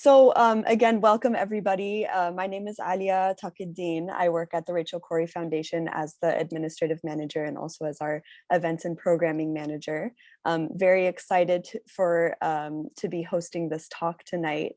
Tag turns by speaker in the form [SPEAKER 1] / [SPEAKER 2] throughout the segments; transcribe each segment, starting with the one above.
[SPEAKER 1] Again, welcome everybody. My name is Alia Takiddin. I work at the Rachel Cory Foundation as the administrative manager and also as our events and programming manager. Very excited to be hosting this talk tonight.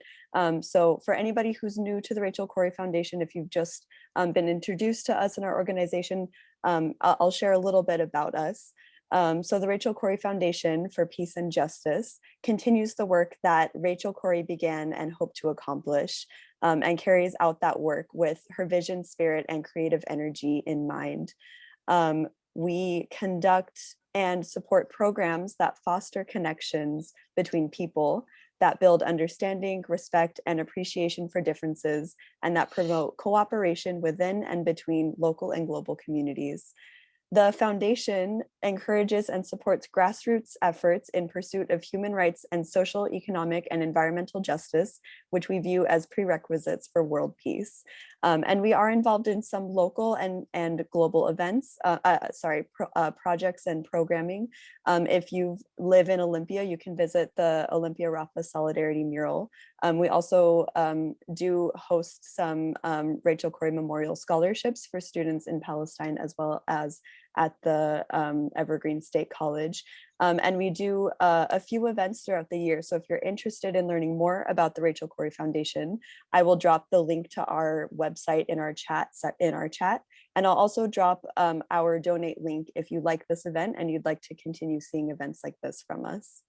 [SPEAKER 1] So for anybody who's new to the Rachel Cory Foundation, if you've just been introduced to us in our organization, I'll share a little bit about us. So the Rachel Cory Foundation for Peace and Justice continues the work that Rachel Cory began and hoped to accomplish, and carries out that work with her vision, spirit, and creative energy in mind. We conduct and support programs that foster connections between people, that build understanding, respect, and appreciation for differences, and that promote cooperation within and between local and global communities. The foundation encourages and supports grassroots efforts in pursuit of human rights and social, economic, and environmental justice, which we view as prerequisites for world peace. And we are involved in some local and global events, projects and programming. If you live in Olympia, you can visit the Olympia Rafa Solidarity Mural. We also do host some Rachel Cory Memorial Scholarships for students in Palestine, as well as at the Evergreen State College. And we do a few events throughout the year. So if you're interested in learning more about the Rachel Cory Foundation, I will drop the link to our website in our chat. And I'll also drop our donate link if you like this event and you'd like to continue seeing events like this from us.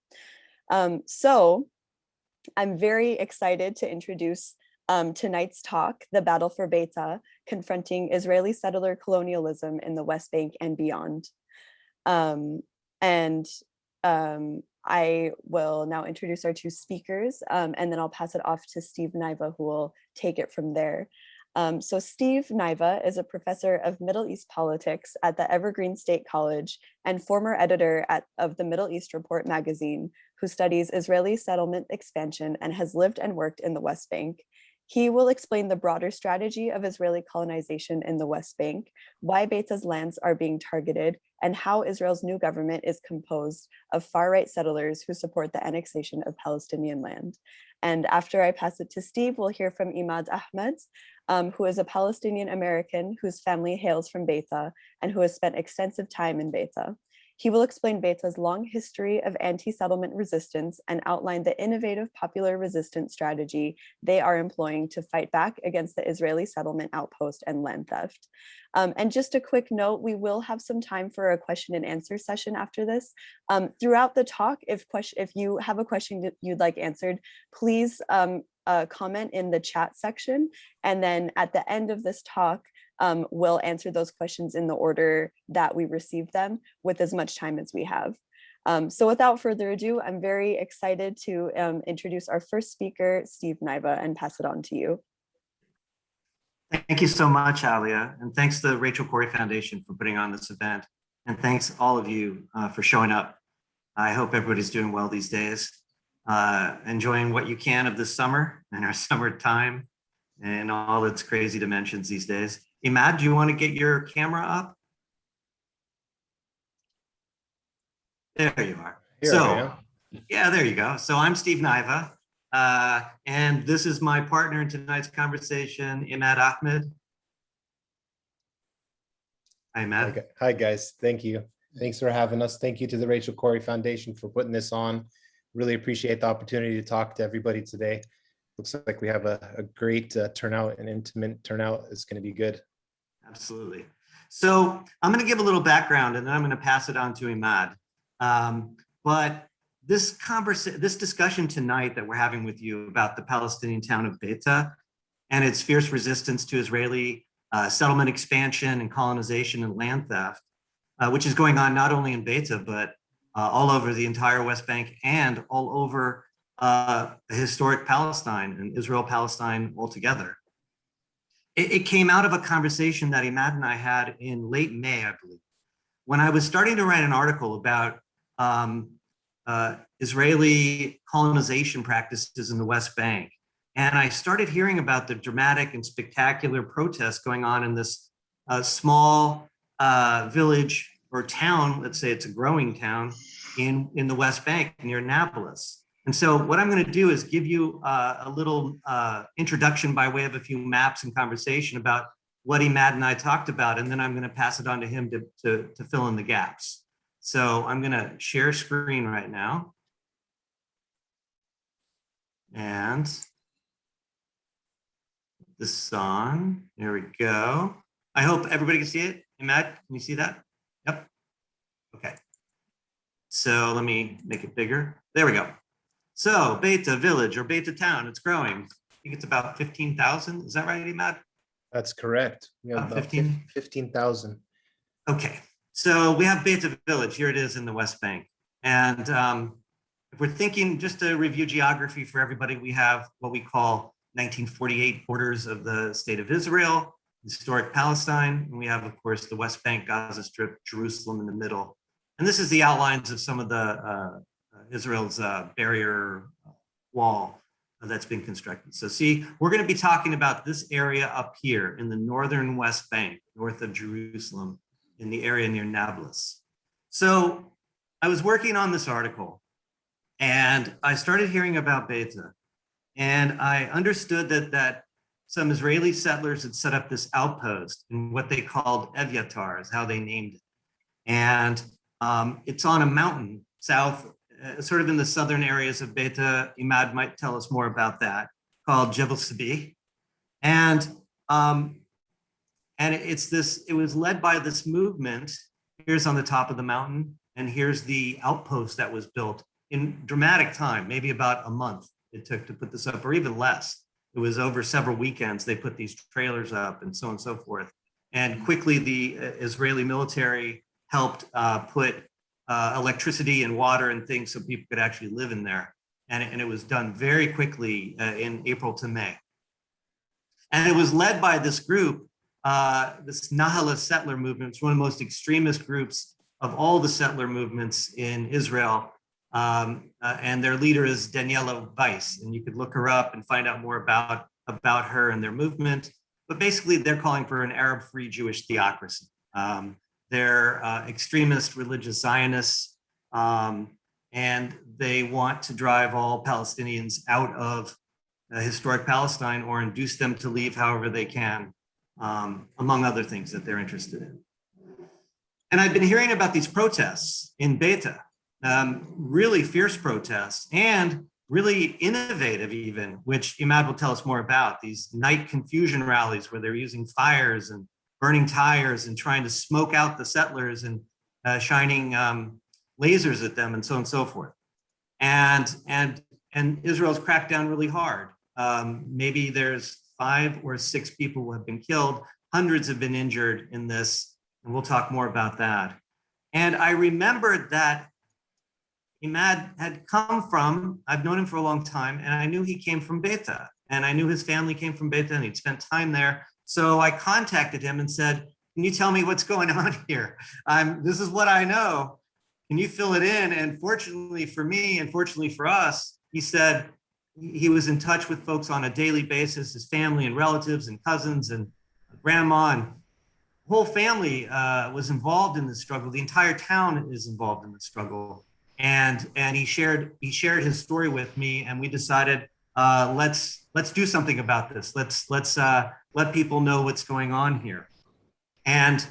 [SPEAKER 1] So I'm very excited to introduce tonight's talk, The Battle for Beita, Confronting Israeli Settler-Colonialism in the West Bank and Beyond. I will now introduce our two speakers, and then I'll pass it off to Steve Niva, who will take it from there. So Steve Niva is a professor of Middle East politics at the Evergreen State College and former editor of the Middle East Report magazine, who studies Israeli settlement expansion and has lived and worked in the West Bank. He will explain the broader strategy of Israeli colonization in the West Bank, why Beita's lands are being targeted, and how Israel's new government is composed of far-right settlers who support the annexation of Palestinian land. And after I pass it to Steve, we'll hear from Imad Ahmed, who is a Palestinian American whose family hails from Beita and who has spent extensive time in Beita. He will explain Beita's long history of anti-settlement resistance and outline the innovative popular resistance strategy they are employing to fight back against the Israeli settlement outpost and land theft. And just a quick note, we will have some time for a question and answer session after this. Throughout the talk, if you have a question that you'd like answered, please comment in the chat section. And then at the end of this talk, we'll answer those questions in the order that we received them with as much time as we have. So without further ado, I'm very excited to introduce our first speaker, Steve Niva, and pass it on to you.
[SPEAKER 2] Thank you so much, Alia, and thanks to the Rachel Cory Foundation for putting on this event. And thanks all of you for showing up. I hope everybody's doing well these days, enjoying what you can of this summer and our summertime and all its crazy dimensions these days. Imad, do you want to get your camera up? There you are. Yeah, there you go. So I'm Steve Niva, and this is my partner in tonight's conversation, Imad Ahmed. Hi, Imad.
[SPEAKER 3] Okay. Hi, guys. Thank you. Thanks for having us. Thank you to the Rachel Cory Foundation for putting this on. Really appreciate the opportunity to talk to everybody today. Looks like we have a great turnout, an intimate turnout. It's going to be good.
[SPEAKER 2] Absolutely. So I'm going to give a little background and then I'm going to pass it on to Imad. But this discussion tonight that we're having with you about the Palestinian town of Beita and its fierce resistance to Israeli settlement expansion and colonization and land theft, which is going on not only in Beita, but all over the entire West Bank and all over historic Palestine and Israel-Palestine altogether. It came out of a conversation that Imad and I had in late May, I believe, when I was starting to write an article about Israeli colonization practices in the West Bank. And I started hearing about the dramatic and spectacular protests going on in this small village or town, let's say it's a growing town, in the West Bank near Nablus. And so what I'm going to do is give you a little introduction by way of a few maps and conversation about what Imad and I talked about, and then I'm going to pass it on to him to fill in the gaps. So I'm going to share screen right now. And this on, there we go. I hope everybody can see it. Imad, can you see that? Yep. Okay. So let me make it bigger. There we go. So Beita village or Beita town, it's growing. I think it's about 15,000. Is that right, Imad?
[SPEAKER 3] That's correct. We have about 15,000.
[SPEAKER 2] Okay. So we have Beita village. Here it is in the West Bank. And if we're thinking, just to review geography for everybody, we have what we call 1948 borders of the state of Israel, historic Palestine, and we have, of course, the West Bank, Gaza Strip, Jerusalem in the middle. And this is the outlines of some of the Israel's barrier wall that's been constructed. So see, we're going to be talking about this area up here in the northern West Bank, north of Jerusalem, in the area near Nablus. So I was working on this article and I started hearing about Beita, and I understood that some Israeli settlers had set up this outpost in what they called Evyatar, is how they named it. And it's on a mountain south, sort of in the southern areas of Beita. Imad might tell us more about that, called Mount Sabih. And it was led by this movement. Here's on the top of the mountain, and here's the outpost that was built in dramatic time, maybe about a month it took to put this up, or even less. It was over several weekends. They put these trailers up and so on and so forth. And quickly the Israeli military helped put electricity and water and things so people could actually live in there. And it was done very quickly in April to May. And it was led by this group, this Nahala settler movement. It's one of the most extremist groups of all the settler movements in Israel. And their leader is Daniela Weiss, and you could look her up and find out more about her and their movement. But basically, they're calling for an Arab-free Jewish theocracy. They're extremist religious Zionists, and they want to drive all Palestinians out of historic Palestine or induce them to leave however they can, among other things that they're interested in. And I've been hearing about these protests in Beita. Really fierce protests and really innovative even, which Imad will tell us more about, these night confusion rallies where they're using fires and burning tires and trying to smoke out the settlers and shining lasers at them and so on and so forth. And Israel's cracked down really hard. Maybe there's 5 or 6 people who have been killed. Hundreds have been injured in this, and we'll talk more about that. And I remembered that Imad had come from, I've known him for a long time, and I knew he came from Beita, and I knew his family came from Beita, and he'd spent time there. So I contacted him and said, can you tell me what's going on here? This is what I know. Can you fill it in? And fortunately for me, and fortunately for us, he said he was in touch with folks on a daily basis, his family and relatives and cousins and grandma, and the whole family was involved in this struggle. The entire town is involved in the struggle. And he shared his story with me, and we decided let's do something about this. Let's let people know what's going on here. And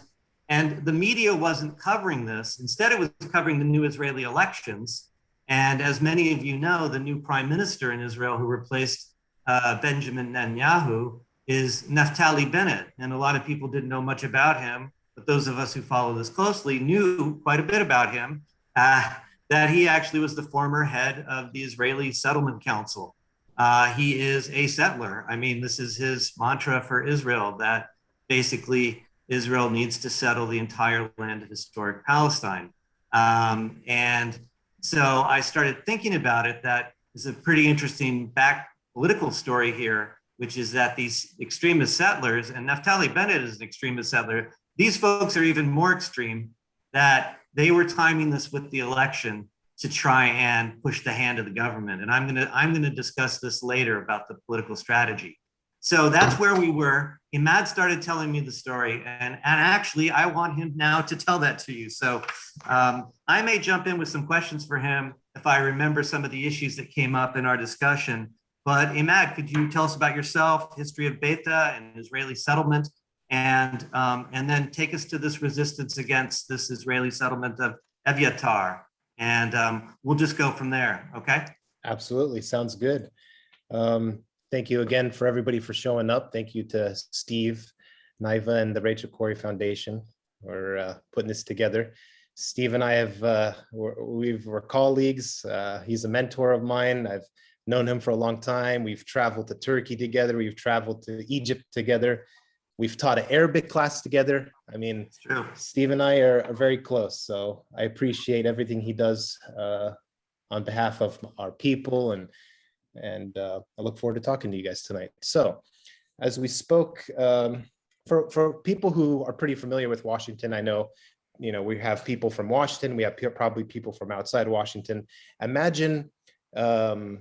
[SPEAKER 2] the media wasn't covering this. Instead, it was covering the new Israeli elections. And as many of you know, the new prime minister in Israel who replaced Benjamin Netanyahu is Naftali Bennett. And a lot of people didn't know much about him, but those of us who follow this closely knew quite a bit about him. That he actually was the former head of the Israeli Settlement Council. He is a settler. I mean, this is his mantra for Israel, that basically Israel needs to settle the entire land of historic Palestine. And so I started thinking about it. That is a pretty interesting back political story here, which is that these extremist settlers, and Naftali Bennett is an extremist settler, these folks are even more extreme, that they were timing this with the election to try and push the hand of the government. And I'm gonna discuss this later about the political strategy. So that's where we were. Imad started telling me the story, and actually I want him now to tell that to you. So I may jump in with some questions for him if I remember some of the issues that came up in our discussion. But Imad, could you tell us about yourself, history of Beita and Israeli settlement, and then take us to this resistance against this Israeli settlement of Evyatar, and we'll just go from there, okay?
[SPEAKER 3] Absolutely, sounds good. Thank you again for everybody for showing up. Thank you to Steve, Niva, and the Rachel Cory Foundation for putting this together. Steve and I have, we're colleagues. He's a mentor of mine. I've known him for a long time. We've traveled to Turkey together. We've traveled to Egypt together. We've taught an Arabic class together. I mean, Steve and I are very close. So I appreciate everything he does on behalf of our people, and I look forward to talking to you guys tonight. So as we spoke, for people who are pretty familiar with Washington, I know, we have people from Washington, we have probably people from outside Washington. Imagine the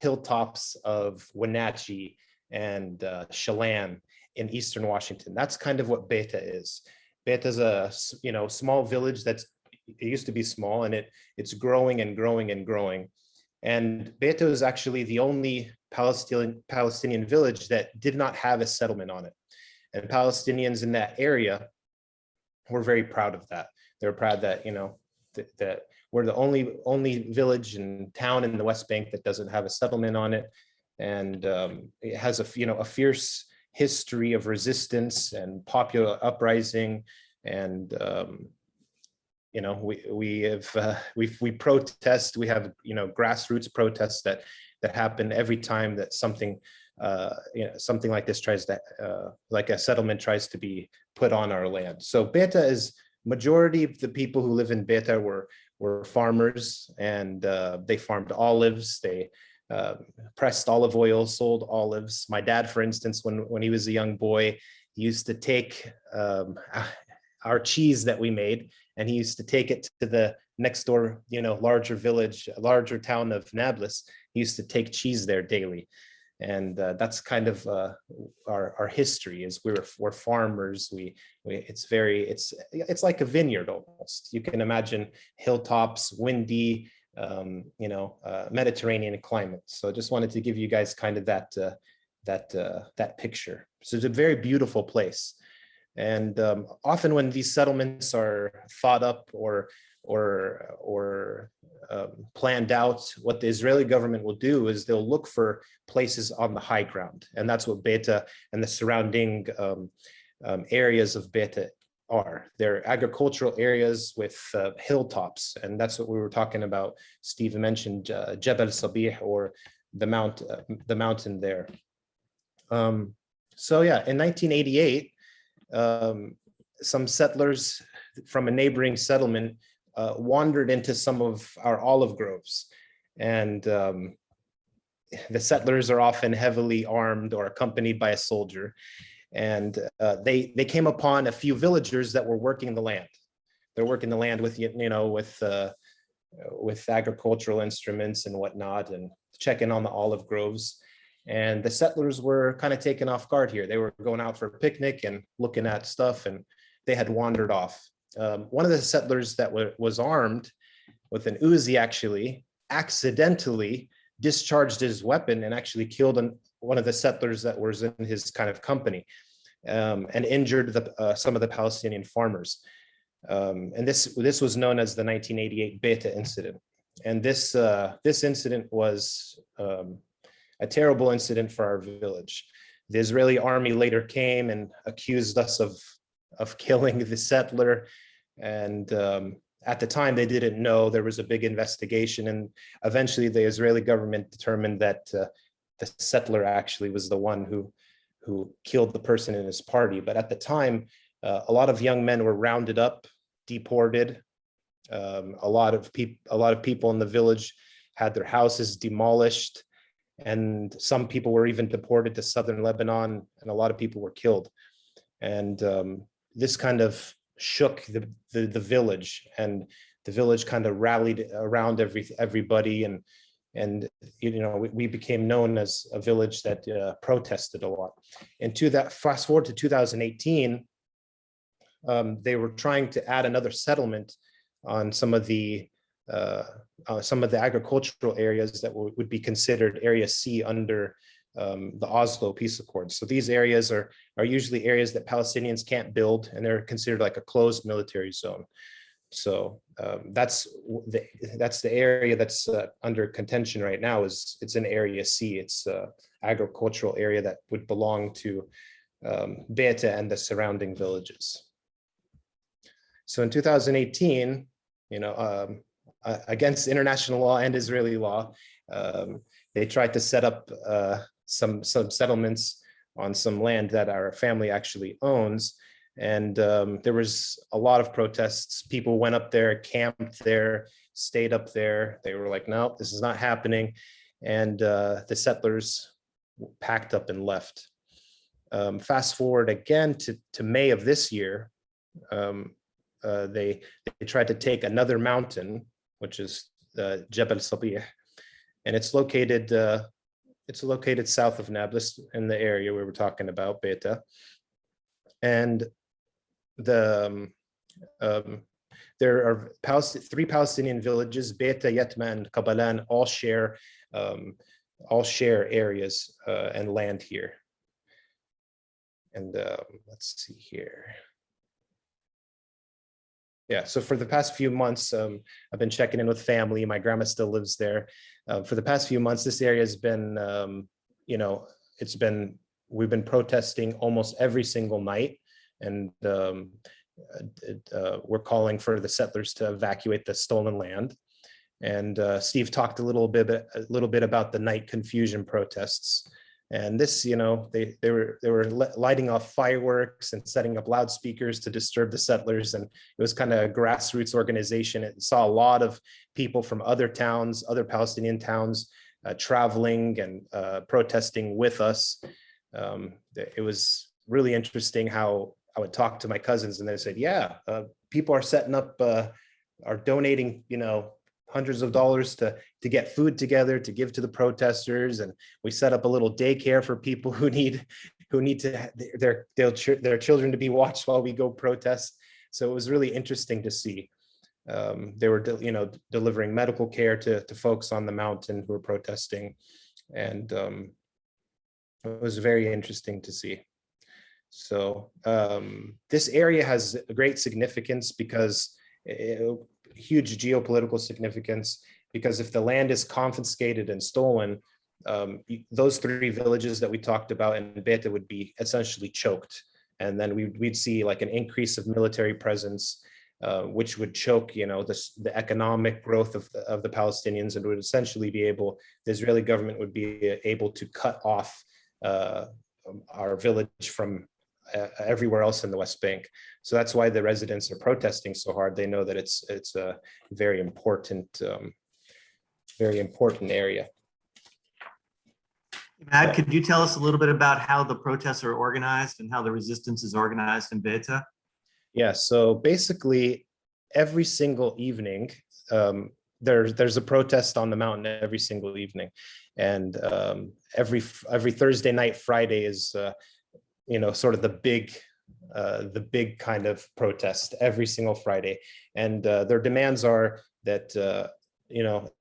[SPEAKER 3] hilltops of Wenatchee and Chelan in Eastern Washington. That's kind of what Beita is. Beita is a small village it used to be small, and it's growing and growing and growing. And Beita is actually the only Palestinian village that did not have a settlement on it. And Palestinians in that area were very proud of that. They're proud that that we're the only village and town in the West Bank that doesn't have a settlement on it, and it has a fierce history of resistance and popular uprising, and we protest. We have grassroots protests that happen every time that something like this tries to like a settlement tries to be put on our land. So Beita is majority of the people who live in Beita were farmers, and they farmed olives. They pressed olive oil, sold olives. My dad, for instance, when he was a young boy, he used to take our cheese that we made, and he used to take it to the next door, larger village, larger town of Nablus. He used to take cheese there daily. And that's kind of our history. Is we're farmers. It's like a vineyard almost. You can imagine hilltops, windy, Mediterranean climate. So I just wanted to give you guys kind of that picture. So it's a very beautiful place. And often when these settlements are thought up or planned out, what the Israeli government will do is they'll look for places on the high ground. And that's what Beita and the surrounding areas of Beita are. They're agricultural areas with hilltops. And that's what we were talking about. Steve mentioned Jabal Sabih, or the mountain there. So yeah, in 1988, some settlers from a neighboring settlement wandered into some of our olive groves, and the settlers are often heavily armed or accompanied by a soldier, and they came upon a few villagers that were working the land. They're working the land with with agricultural instruments and whatnot, and checking on the olive groves. And the settlers were kind of taken off guard here. They were going out for a picnic and looking at stuff, and they had wandered off. One of the settlers that was armed with an Uzi actually accidentally discharged his weapon and actually killed one of the settlers that was in his kind of company, and injured some of the Palestinian farmers. And this was known as the 1988 Beita incident. And this incident was a terrible incident for our village. The Israeli army later came and accused us of killing the settler. And at the time, they didn't know. There was a big investigation. And eventually, the Israeli government determined that the settler actually was the one who killed the person in his party. But at the time, a lot of young men were rounded up, deported. A lot of people in the village had their houses demolished. And some people were even deported to southern Lebanon, and a lot of people were killed. And this kind of shook the village, and the village kind of rallied around everybody, and And we became known as a village that protested a lot. And to that, fast forward to 2018, they were trying to add another settlement on some of the agricultural areas that would be considered Area C under the Oslo Peace Accords. So these areas are usually areas that Palestinians can't build, and they're considered like a closed military zone. So that's the area that's under contention right now. It's an Area C. It's agricultural area that would belong to Beita and the surrounding villages. So in 2018, against international law and Israeli law, they tried to set up some settlements on some land that our family actually owns. And there was a lot of protests. People went up there, camped there, stayed up there. They were like, no, this is not happening. And the settlers packed up and left. Fast forward again to May of this year, they tried to take another mountain, which is Jabal Sabih, and it's located south of Nablus in the area we were talking about, Beita. And there are three Palestinian villages, Beita, Yatma, and Qabalan, all share areas and land here. And let's see here. Yeah, so for the past few months, I've been checking in with family. My grandma still lives there. For the past few months, this area has been, we've been protesting almost every single night. And we're calling for the settlers to evacuate the stolen land. And Steve talked a little bit about the night confusion protests. And this, they were lighting off fireworks and setting up loudspeakers to disturb the settlers. And it was kind of a grassroots organization. It saw a lot of people from other towns, other Palestinian towns, traveling and protesting with us. It was really interesting how I would talk to my cousins and they said, yeah, people are setting up, are donating, hundreds of dollars to get food together to give to the protesters, and we set up a little daycare for people who need to their children to be watched while we go protest. So it was really interesting to see. They were delivering medical care to folks on the mountain who were protesting, and it was very interesting to see. So this area has a great significance because huge geopolitical significance, because if the land is confiscated and stolen, those three villages that we talked about in Beita would be essentially choked. And then we'd see like an increase of military presence, which would choke, the economic growth of the Palestinians, and would essentially be the Israeli government would be able to cut off our village from everywhere else in the West Bank. So that's why the residents are protesting so hard. They know that it's a very important area.
[SPEAKER 2] Matt, could you tell us a little bit about how the protests are organized and how the resistance is organized in Beita?
[SPEAKER 3] Yeah, so basically every single evening, there's a protest on the mountain every single evening. And every Thursday night, Friday is sort of the big kind of protest every single Friday. And their demands are that,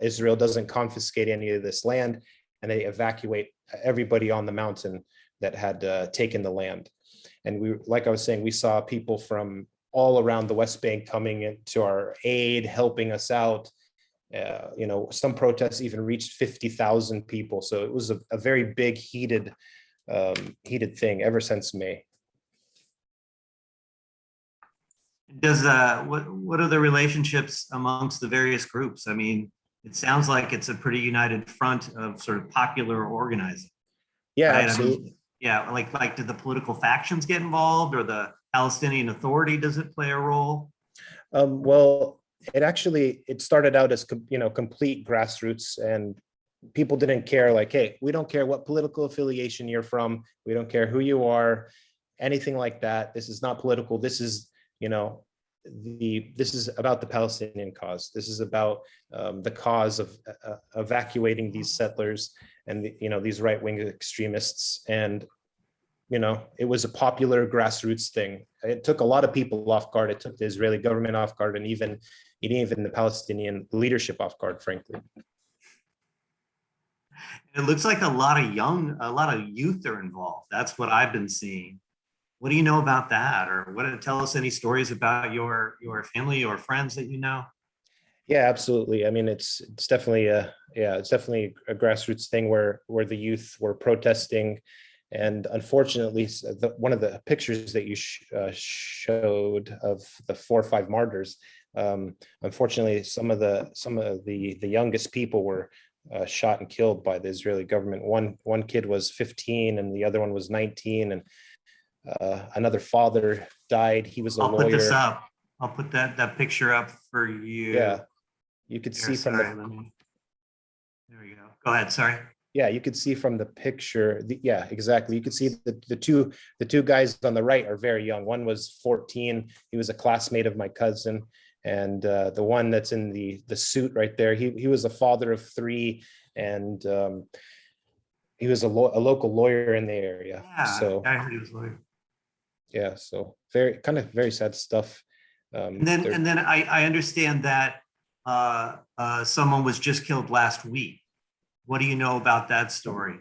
[SPEAKER 3] Israel doesn't confiscate any of this land, and they evacuate everybody on the mountain that had taken the land. And like I was saying, we saw people from all around the West Bank coming into our aid, helping us out. Some protests even reached 50,000 people. So it was a very big, heated thing ever since May.
[SPEAKER 2] Does what are the relationships amongst the various groups? I mean, it sounds like it's a pretty united front of sort of popular organizing.
[SPEAKER 3] Yeah,
[SPEAKER 2] right?
[SPEAKER 3] absolutely.
[SPEAKER 2] I mean, yeah, like did the political factions get involved, or the Palestinian Authority, does it play a role?
[SPEAKER 3] Well, it started out as complete grassroots, and people didn't care, like, hey, we don't care what political affiliation you're from, we don't care who you are, anything like that. This is not political. This is this is about the Palestinian cause. This is about the cause of evacuating these settlers and these right-wing extremists. And it was a popular grassroots thing. It took a lot of people off guard. It took the Israeli government off guard, and even the Palestinian leadership off guard, frankly.
[SPEAKER 2] It looks like a lot of youth are involved. That's what I've been seeing. What do you know about that? Or tell us any stories about your family or friends that you know?
[SPEAKER 3] Yeah, absolutely. I mean, it's definitely a grassroots thing where the youth were protesting. And unfortunately, one of the pictures that you showed of the 4 or 5 martyrs, unfortunately, some of the youngest people were shot and killed by the Israeli government. One kid was 15 and the other one was 19, and another father died. He was a lawyer. I'll
[SPEAKER 2] put this up. I'll put that picture up for you.
[SPEAKER 3] Yeah, you could see from
[SPEAKER 2] there we go. Go ahead. Sorry.
[SPEAKER 3] Yeah, you could see from the picture. Yeah, exactly. You could see the two guys on the right are very young. One was 14. He was a classmate of my cousin. And the one that's in the suit right there, he was a father of 3, and he was a local lawyer in the area.
[SPEAKER 2] Yeah,
[SPEAKER 3] so
[SPEAKER 2] I heard he was a lawyer.
[SPEAKER 3] Yeah, so very sad stuff.
[SPEAKER 2] And then I understand that someone was just killed last week. What do you know about that story?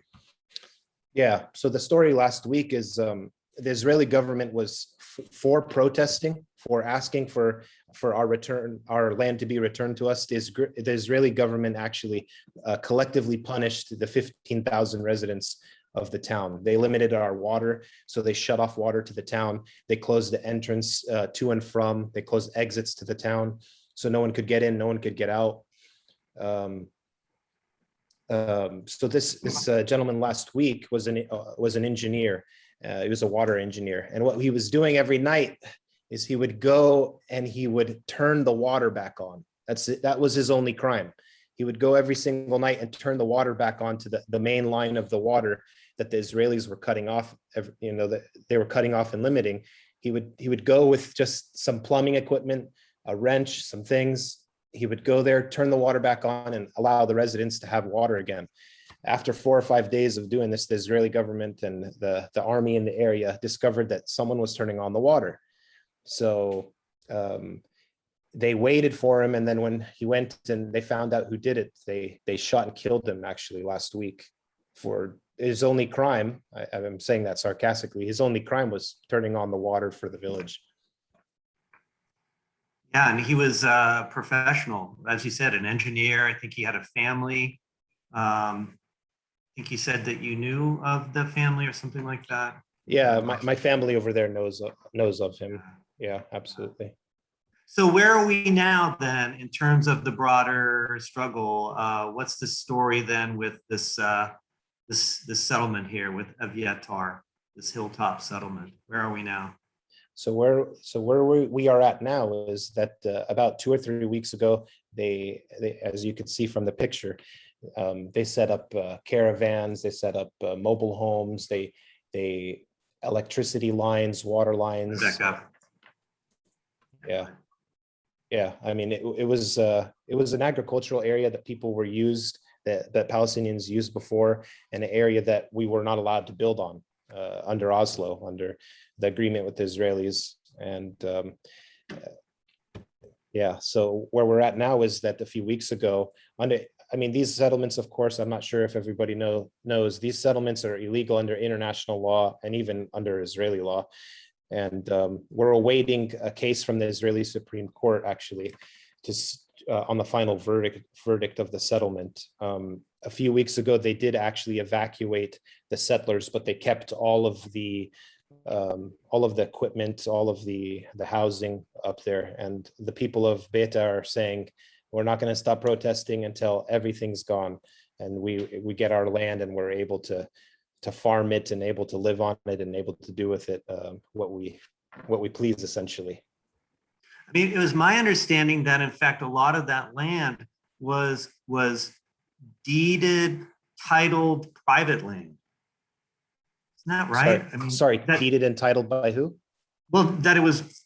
[SPEAKER 3] Yeah, so the story last week is the Israeli government was for protesting, for asking for our land to be returned to us. The Israeli government actually collectively punished the 15,000 residents of the town. They limited our water, so they shut off water to the town. They closed the entrance to and from. They closed exits to the town, so no one could get in, no one could get out. So this gentleman last week was an engineer. He was a water engineer, and what he was doing every night is he would go and he would turn the water back on. That was his only crime. He would go every single night and turn the water back on to the main line of the water that the Israelis were cutting off. That they were cutting off and limiting. He would go with just some plumbing equipment, a wrench, some things. He would go there, turn the water back on, and allow the residents to have water again. After 4 or 5 days of doing this, the Israeli government and the army in the area discovered that someone was turning on the water. So they waited for him, and then when he went and they found out who did it, they shot and killed him actually last week. For his only crime, I'm saying that sarcastically, his only crime was turning on the water for the village.
[SPEAKER 2] Yeah, and he was a professional, as you said, an engineer. I think he had a family. I think he said that you knew of the family or something like that.
[SPEAKER 3] Yeah, my family over there knows of him. Yeah, absolutely.
[SPEAKER 2] So where are we now then in terms of the broader struggle? What's the story then with this settlement here with Aviatar, this hilltop settlement? Where are we now?
[SPEAKER 3] So where we are at now is that about 2 or 3 weeks ago, they as you can see from the picture, they set up caravans, they set up mobile homes, they electricity lines, water lines.
[SPEAKER 2] Back up.
[SPEAKER 3] Yeah. I mean, it was an agricultural area that people were used, that Palestinians used before, and an area that we were not allowed to build on under Oslo, under the agreement with the Israelis. And so where we're at now is that a few weeks ago, these settlements, of course, I'm not sure if everybody knows, these settlements are illegal under international law and even under Israeli law. And we're awaiting a case from the Israeli Supreme Court, actually, on the final verdict of the settlement. A few weeks ago, they did actually evacuate the settlers, but they kept all of the equipment, all of the housing up there. And the people of Beita are saying, we're not going to stop protesting until everything's gone and we get our land and we're able to farm it and able to live on it and able to do with it what we please, essentially.
[SPEAKER 2] I mean, it was my understanding that in fact a lot of that land was deeded, titled private land. Isn't that right?
[SPEAKER 3] Sorry, deeded and titled by who?
[SPEAKER 2] Well, that it was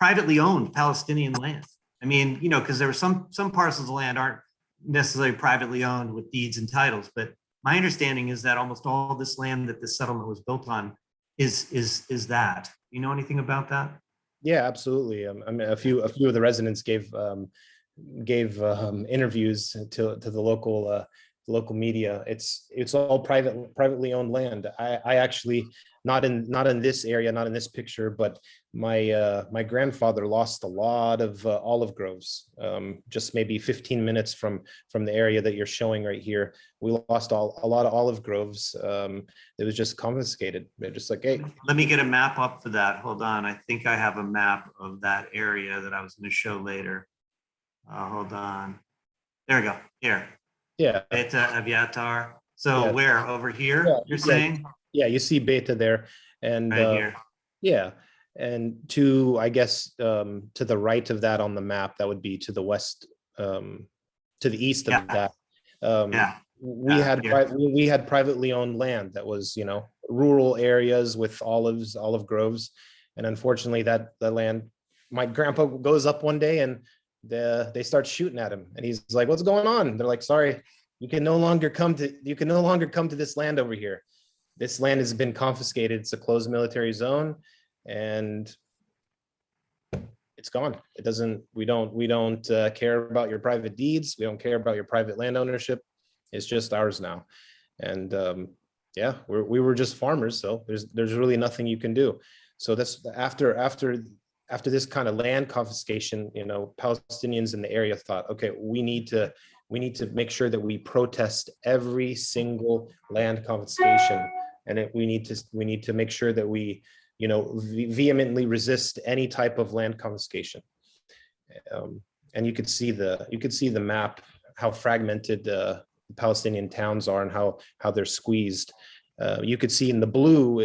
[SPEAKER 2] privately owned Palestinian land. I mean, you know, because there were some parcels of land aren't necessarily privately owned with deeds and titles, but my understanding is that almost all this land that this settlement was built on is that. You know anything about that?
[SPEAKER 3] Yeah, absolutely. I mean, a few of the residents gave interviews to the local media. It's all privately owned land. I actually, not in this area, not in this picture, but my grandfather lost a lot of olive groves, just maybe 15 minutes from the area that you're showing right here. We lost a lot of olive groves. It was just confiscated. They're just like, hey.
[SPEAKER 2] Let me get a map up for that. Hold on. I think I have a map of that area that I was going to show later. Hold on. There we go. Here.
[SPEAKER 3] Yeah.
[SPEAKER 2] Beita, Aviatar. So
[SPEAKER 3] Yeah.
[SPEAKER 2] where? Over here,
[SPEAKER 3] Yeah.
[SPEAKER 2] you're saying?
[SPEAKER 3] Yeah, you see Beita there. And
[SPEAKER 2] right here.
[SPEAKER 3] Yeah. And to, I guess, to the right of that on the map, that would be to the west, to the east of that. We had privately owned land that was, you know, rural areas with olive groves. And unfortunately that the land, my grandpa goes up one day and they start shooting at him, and he's like, what's going on? They're like, sorry, you can no longer come to this land over here. This land has been confiscated. It's a closed military zone, and it's gone. It doesn't, we don't care about your private deeds. We don't care about your private land ownership. It's just ours now. And yeah, we were just farmers. So there's really nothing you can do. So that's after this kind of land confiscation, you know, Palestinians in the area thought, okay, we need to make sure that we protest every single land confiscation. And we need to make sure that we, you know, vehemently resist any type of land confiscation. And you could see the map, how fragmented Palestinian towns are and how they're squeezed. You could see in the blue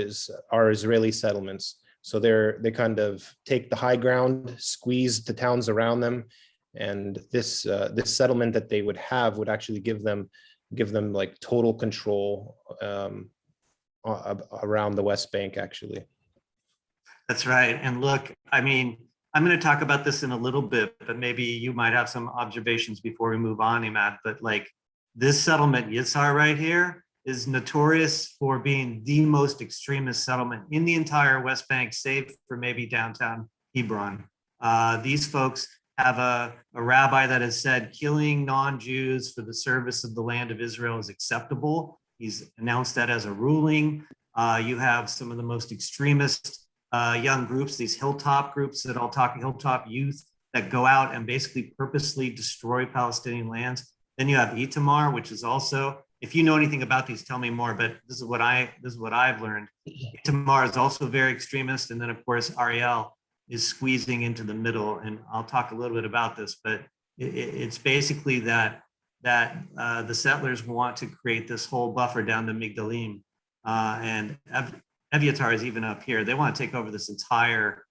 [SPEAKER 3] are Israeli settlements. So they kind of take the high ground, squeeze the towns around them, and this settlement that they would have would actually give them like total control around the West Bank, actually.
[SPEAKER 2] That's right. And look, I mean, I'm going to talk about this in a little bit, but maybe you might have some observations before we move on, Imad. But like this settlement, Yitzhar right here, is notorious for being the most extremist settlement in the entire West Bank, save for maybe downtown Hebron. These folks have a rabbi that has said killing non-Jews for the service of the land of Israel is acceptable. He's announced that as a ruling. You have some of the most extremist young groups, these hilltop groups that I'll talk, hilltop youth that go out and basically purposely destroy Palestinian lands. Then you have Itamar, which is also, if you know anything about these, tell me more, but this is what I've learned. Itamar is also very extremist. And then of course, Ariel is squeezing into the middle. And I'll talk a little bit about this, but it's basically that the settlers want to create this whole buffer down to Migdalim. And Eviatar is even up here. They want to take over this entire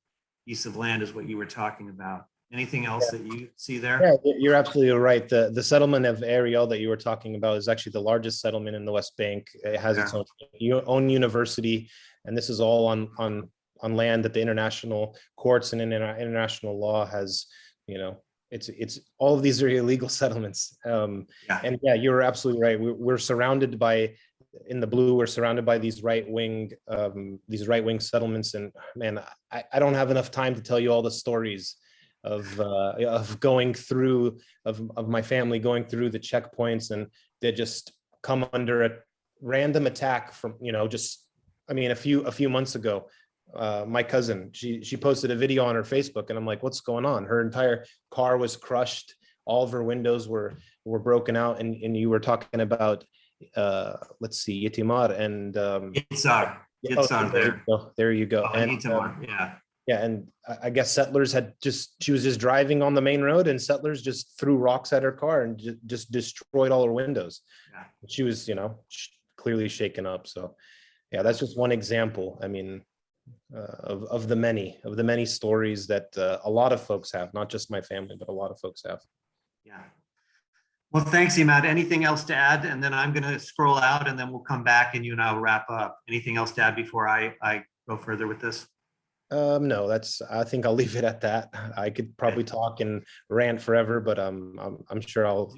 [SPEAKER 2] piece of land is what you were talking about. Anything else that you see there?
[SPEAKER 3] Yeah, you're absolutely right. The settlement of Ariel that you were talking about is actually the largest settlement in the West Bank. It has its own university, and this is all on land that the international courts and international law has, you know, it's all of these are illegal settlements. And yeah, you're absolutely right. We're surrounded by, in the blue, we're surrounded by these right-wing settlements. And man, I don't have enough time to tell you all the stories of going through, of my family going through the checkpoints, and they just come under a random attack from, you know, just, I mean, a few months ago, my cousin, she posted a video on her Facebook, and I'm like, what's going on? Her entire car was crushed. All of her windows were broken out. And you were talking about, let's see, Yitimar and
[SPEAKER 2] Yitzhar
[SPEAKER 3] there you go. And
[SPEAKER 2] Yitimar,
[SPEAKER 3] yeah, and I guess settlers she was just driving on the main road, and settlers just threw rocks at her car and just destroyed all her windows. Yeah. She was, you know, clearly shaken up. So yeah, that's just one example. I mean, of the many stories that a lot of folks have, not just my family, but a lot of folks have.
[SPEAKER 2] Yeah. Well, thanks, Imad. Anything else to add? And then I'm going to scroll out, and then we'll come back and you and I will wrap up. Anything else to add before I go further with this?
[SPEAKER 3] No, I think I'll leave it at that. I could probably talk and rant forever, but I'm sure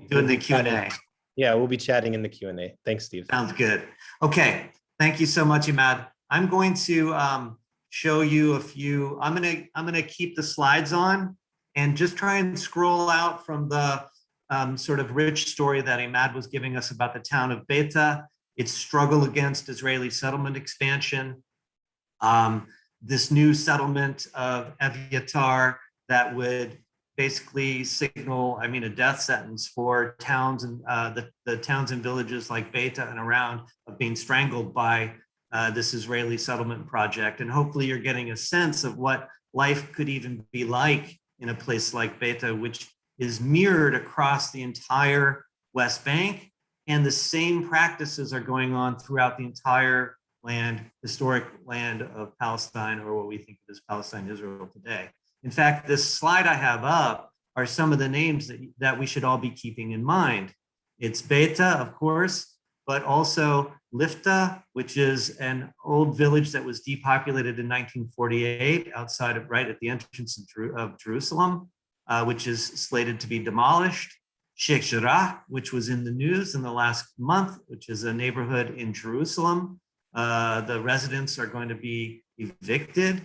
[SPEAKER 2] Doing the Q&A.
[SPEAKER 3] Yeah, we'll be chatting in the Q&A. Thanks, Steve.
[SPEAKER 2] Sounds good. Okay, thank you so much, Imad. I'm going to show you a few. I'm gonna keep the slides on and just try and scroll out from the sort of rich story that Imad was giving us about the town of Beita, its struggle against Israeli settlement expansion, this new settlement of Eviatar that would basically signal, I mean, a death sentence for towns and the towns and villages like Beita and around of being strangled by this Israeli settlement project. And hopefully you're getting a sense of what life could even be like in a place like Beita, which is mirrored across the entire West Bank. And the same practices are going on throughout the entire historic land of Palestine, or what we think of as Palestine, Israel today. In fact, this slide I have up are some of the names that we should all be keeping in mind. It's Beita, of course, but also Lifta, which is an old village that was depopulated in 1948 outside of, right at the entrance of Jerusalem, which is slated to be demolished. Sheikh Jarrah, which was in the news in the last month, which is a neighborhood in Jerusalem. The residents are going to be evicted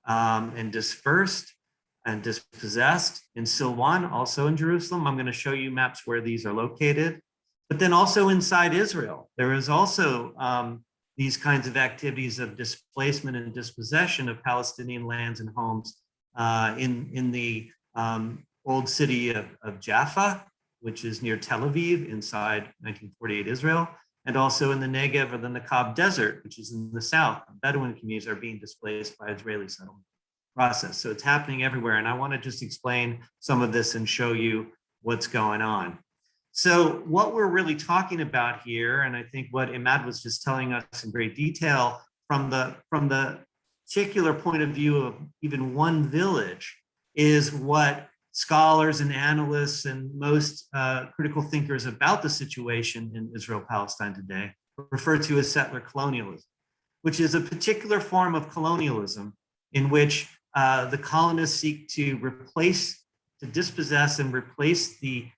[SPEAKER 2] and dispersed and dispossessed. In Silwan, also in Jerusalem. I'm going to show you maps where these are located. But then also inside Israel, there is also these kinds of activities of displacement and dispossession of Palestinian lands and homes in the old city of Jaffa, which is near Tel Aviv inside 1948 Israel, and also in the Negev or the Naqab desert, which is in the south. Bedouin communities are being displaced by Israeli settlement process. So it's happening everywhere. And I want to just explain some of this and show you what's going on. So what we're really talking about here, and I think what Imad was just telling us in great detail from the particular point of view of even one village, is what scholars and analysts and most critical thinkers about the situation in Israel-Palestine today refer to as settler-colonialism, which is a particular form of colonialism in which the colonists seek to dispossess and replace the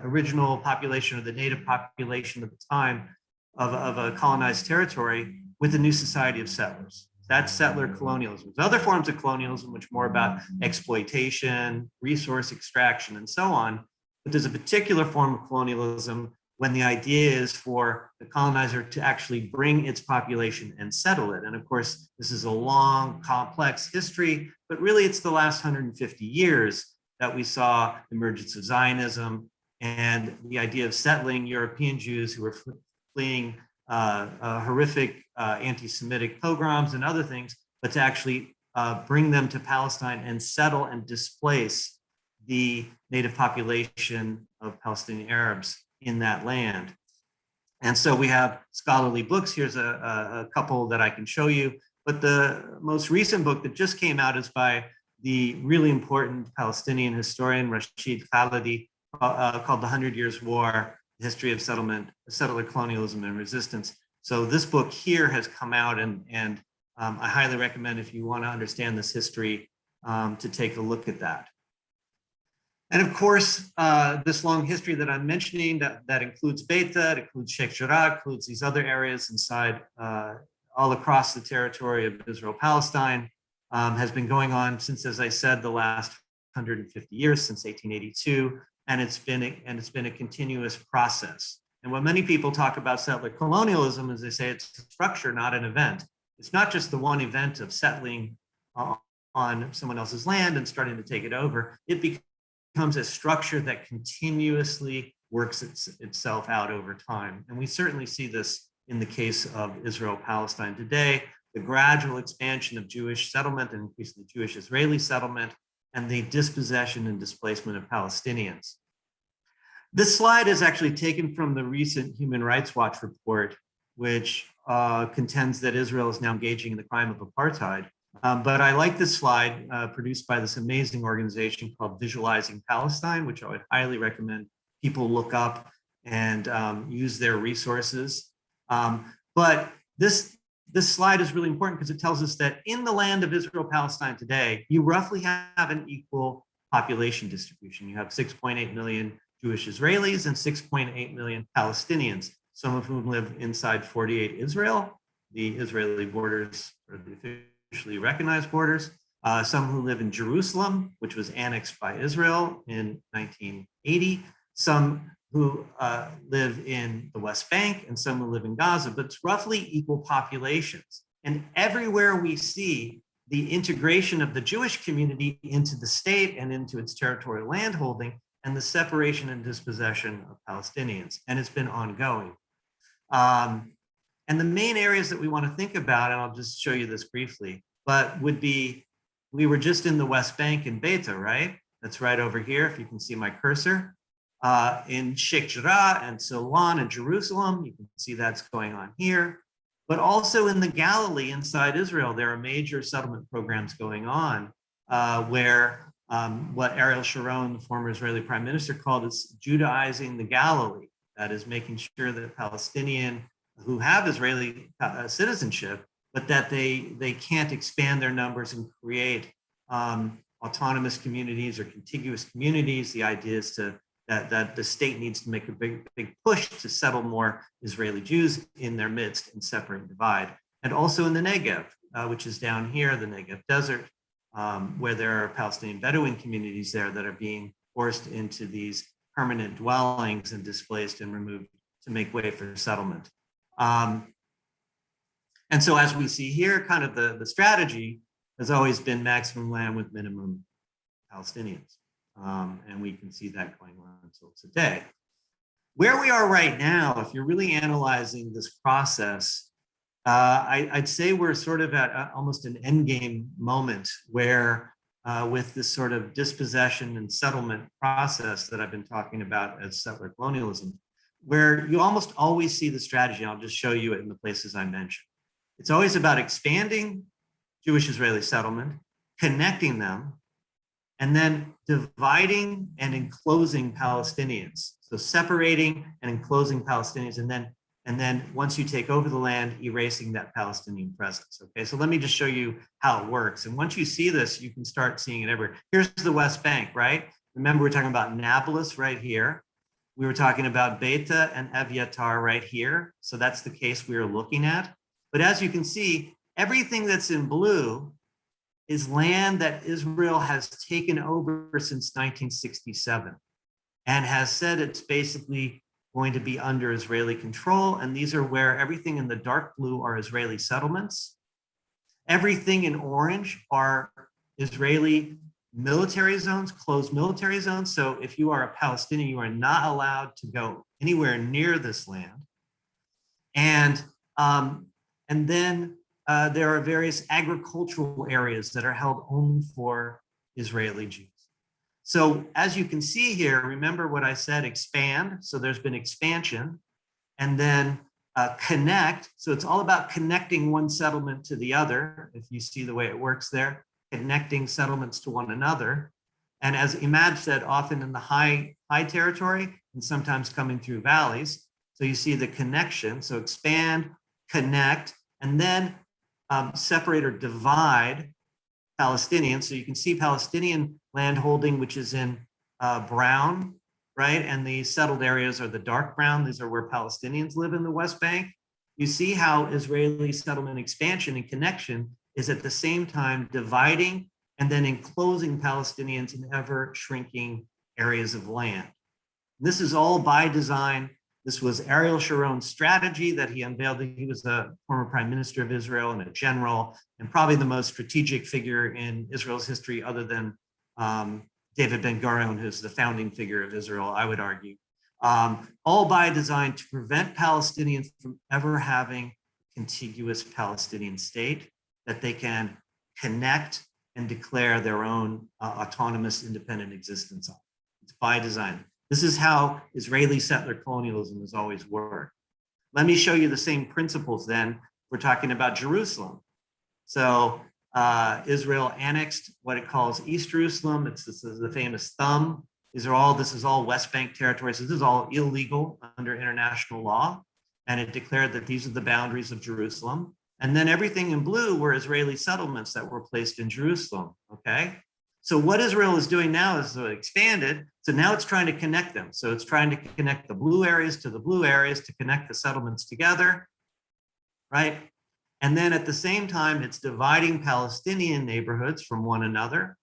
[SPEAKER 2] original population or the native population at the time of a colonized territory with a new society of settlers. That's settler colonialism. There's other forms of colonialism, which are more about exploitation, resource extraction, and so on. But there's a particular form of colonialism when the idea is for the colonizer to actually bring its population and settle it. And of course, this is a long, complex history, but really it's the last 150 years that we saw the emergence of Zionism and the idea of settling European Jews who were fleeing horrific anti-Semitic pogroms and other things, but to actually bring them to Palestine and settle and displace the native population of Palestinian Arabs in that land. And so we have scholarly books. Here's a couple that I can show you. But the most recent book that just came out is by the really important Palestinian historian, Rashid Khalidi, called The 100 Years' War, The History of Settler Colonialism and Resistance. So this book here has come out, and I highly recommend, if you want to understand this history, to take a look at that. And of course, this long history that I'm mentioning, that includes Beita, it includes Sheikh Jarrah, includes these other areas inside, all across the territory of Israel-Palestine, has been going on since, as I said, the last 150 years, since 1882, and it's been a continuous process. And when many people talk about settler colonialism, as they say, it's a structure, not an event. It's not just the one event of settling on someone else's land and starting to take it over. It becomes a structure that continuously works itself out over time. And we certainly see this in the case of Israel-Palestine today, the gradual expansion of Jewish settlement and increasingly Jewish-Israeli settlement, and the dispossession and displacement of Palestinians. This slide is actually taken from the recent Human Rights Watch report, which contends that Israel is now engaging in the crime of apartheid. But I like this slide produced by this amazing organization called Visualizing Palestine, which I would highly recommend people look up and use their resources. But this this slide is really important because it tells us that in the land of Israel, Palestine today, you roughly have an equal population distribution. You have 6.8 million Jewish Israelis and 6.8 million Palestinians, some of whom live inside 48 Israel, the Israeli borders, or the officially recognized borders, some who live in Jerusalem, which was annexed by Israel in 1980, some who live in the West Bank, and some who live in Gaza, but it's roughly equal populations. And everywhere we see the integration of the Jewish community into the state and into its territorial landholding, and the separation and dispossession of Palestinians, and it's been ongoing. And the main areas that we want to think about, and I'll just show you this briefly, but would be, we were just in the West Bank in Beita, right? That's right over here, if you can see my cursor. In Sheikh Jarrah and Silwan and Jerusalem, you can see that's going on here. But also in the Galilee inside Israel, there are major settlement programs going on where what Ariel Sharon, the former Israeli prime minister, called is Judaizing the Galilee. That is making sure that Palestinian who have Israeli citizenship, but that they can't expand their numbers and create autonomous communities or contiguous communities. The idea is that the state needs to make a big push to settle more Israeli Jews in their midst and separate and divide. And also in the Negev, which is down here, the Negev desert, where there are Palestinian Bedouin communities there that are being forced into these permanent dwellings and displaced and removed to make way for settlement. And so as we see here, kind of the strategy has always been maximum land with minimum Palestinians. And we can see that going on until today. Where we are right now, if you're really analyzing this process, I'd say we're sort of at almost an endgame moment where with this sort of dispossession and settlement process that I've been talking about as settler colonialism, where you almost always see the strategy. I'll just show you it in the places I mentioned. It's always about expanding Jewish-Israeli settlement, connecting them, and then dividing and enclosing Palestinians. So separating and enclosing Palestinians, and then once you take over the land, erasing that Palestinian presence. Okay, so let me just show you how it works. And once you see this, you can start seeing it everywhere. Here's the West Bank, right? Remember, we're talking about Nablus right here. We were talking about Beita and Evyatar right here. So that's the case we are looking at. But as you can see, everything that's in blue is land that Israel has taken over since 1967 and has said it's basically going to be under Israeli control. And these are where everything in the dark blue are Israeli settlements. Everything in orange are Israeli military zones, closed military zones. So if you are a Palestinian, you are not allowed to go anywhere near this land. And then there are various agricultural areas that are held only for Israeli Jews. So as you can see here, remember what I said, expand. So there's been expansion, and then connect. So it's all about connecting one settlement to the other. If you see the way it works there, connecting settlements to one another. And as Imad said, often in the high territory and sometimes coming through valleys. So you see the connection. So expand, connect, and then separate or divide Palestinians. So you can see Palestinian landholding, which is in brown, right? And the settled areas are the dark brown. These are where Palestinians live in the West Bank. You see how Israeli settlement expansion and connection is at the same time dividing and then enclosing Palestinians in ever shrinking areas of land. This is all by design. This was Ariel Sharon's strategy that he unveiled. He was a former prime minister of Israel and a general, and probably the most strategic figure in Israel's history, other than David Ben-Gurion, who's the founding figure of Israel, I would argue. All by design to prevent Palestinians from ever having a contiguous Palestinian state that they can connect and declare their own autonomous independent existence on. It's by design. This is how Israeli settler colonialism has always worked. Let me show you the same principles then. We're talking about Jerusalem. So Israel annexed what it calls East Jerusalem. This is the famous thumb. This is all West Bank territory. So this is all illegal under international law. And it declared that these are the boundaries of Jerusalem. And then everything in blue were Israeli settlements that were placed in Jerusalem, okay? So what Israel is doing now is it expanded. So now it's trying to connect them. So it's trying to connect the blue areas to the blue areas to connect the settlements together, right? And then at the same time, it's dividing Palestinian neighborhoods from one another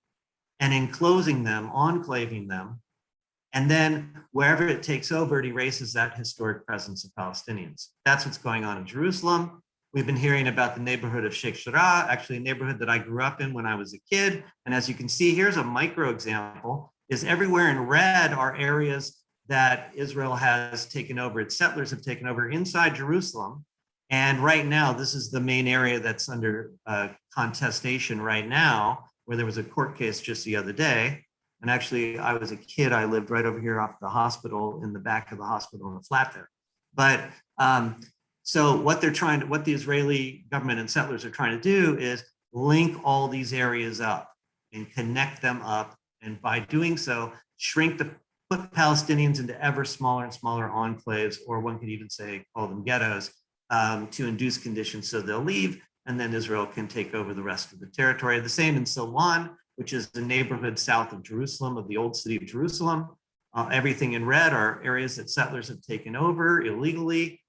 [SPEAKER 2] and enclosing them, enclaving them. And then wherever it takes over, it erases that historic presence of Palestinians. That's what's going on in Jerusalem. We've been hearing about the neighborhood of Sheikh Jarrah, actually a neighborhood that I grew up in when I was a kid. And as you can see, here's a micro example, is everywhere in red are areas that Israel has taken over, its settlers have taken over inside Jerusalem. And right now, this is the main area that's under contestation right now, where there was a court case just the other day. And actually, I was a kid, I lived right over here off the hospital, in the back of the hospital in a flat there. But so what the Israeli government and settlers are trying to do is link all these areas up and connect them up. And by doing so, put Palestinians into ever smaller and smaller enclaves, or one could even say, call them ghettos, to induce conditions so they'll leave, and then Israel can take over the rest of the territory. The same in Silwan, which is the neighborhood south of Jerusalem, of the old city of Jerusalem. Everything in red are areas that settlers have taken over illegally,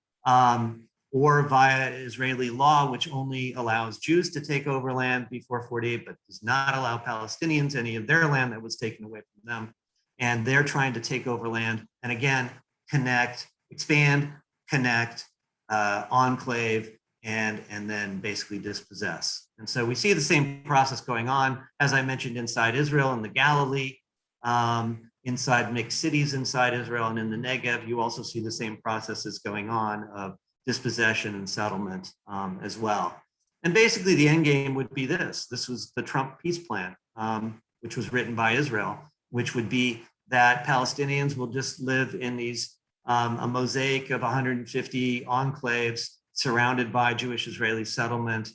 [SPEAKER 2] or via Israeli law, which only allows Jews to take over land before 48, but does not allow Palestinians any of their land that was taken away from them. And they're trying to take over land, and again, connect, expand, connect, enclave, and then basically dispossess. And so we see the same process going on, as I mentioned, inside Israel and the Galilee, inside mixed cities inside Israel, and in the Negev, you also see the same processes going on of dispossession and settlement as well. And basically the end game would be this. This was the Trump peace plan, which was written by Israel, which would be that Palestinians will just live in these, a mosaic of 150 enclaves surrounded by Jewish Israeli settlement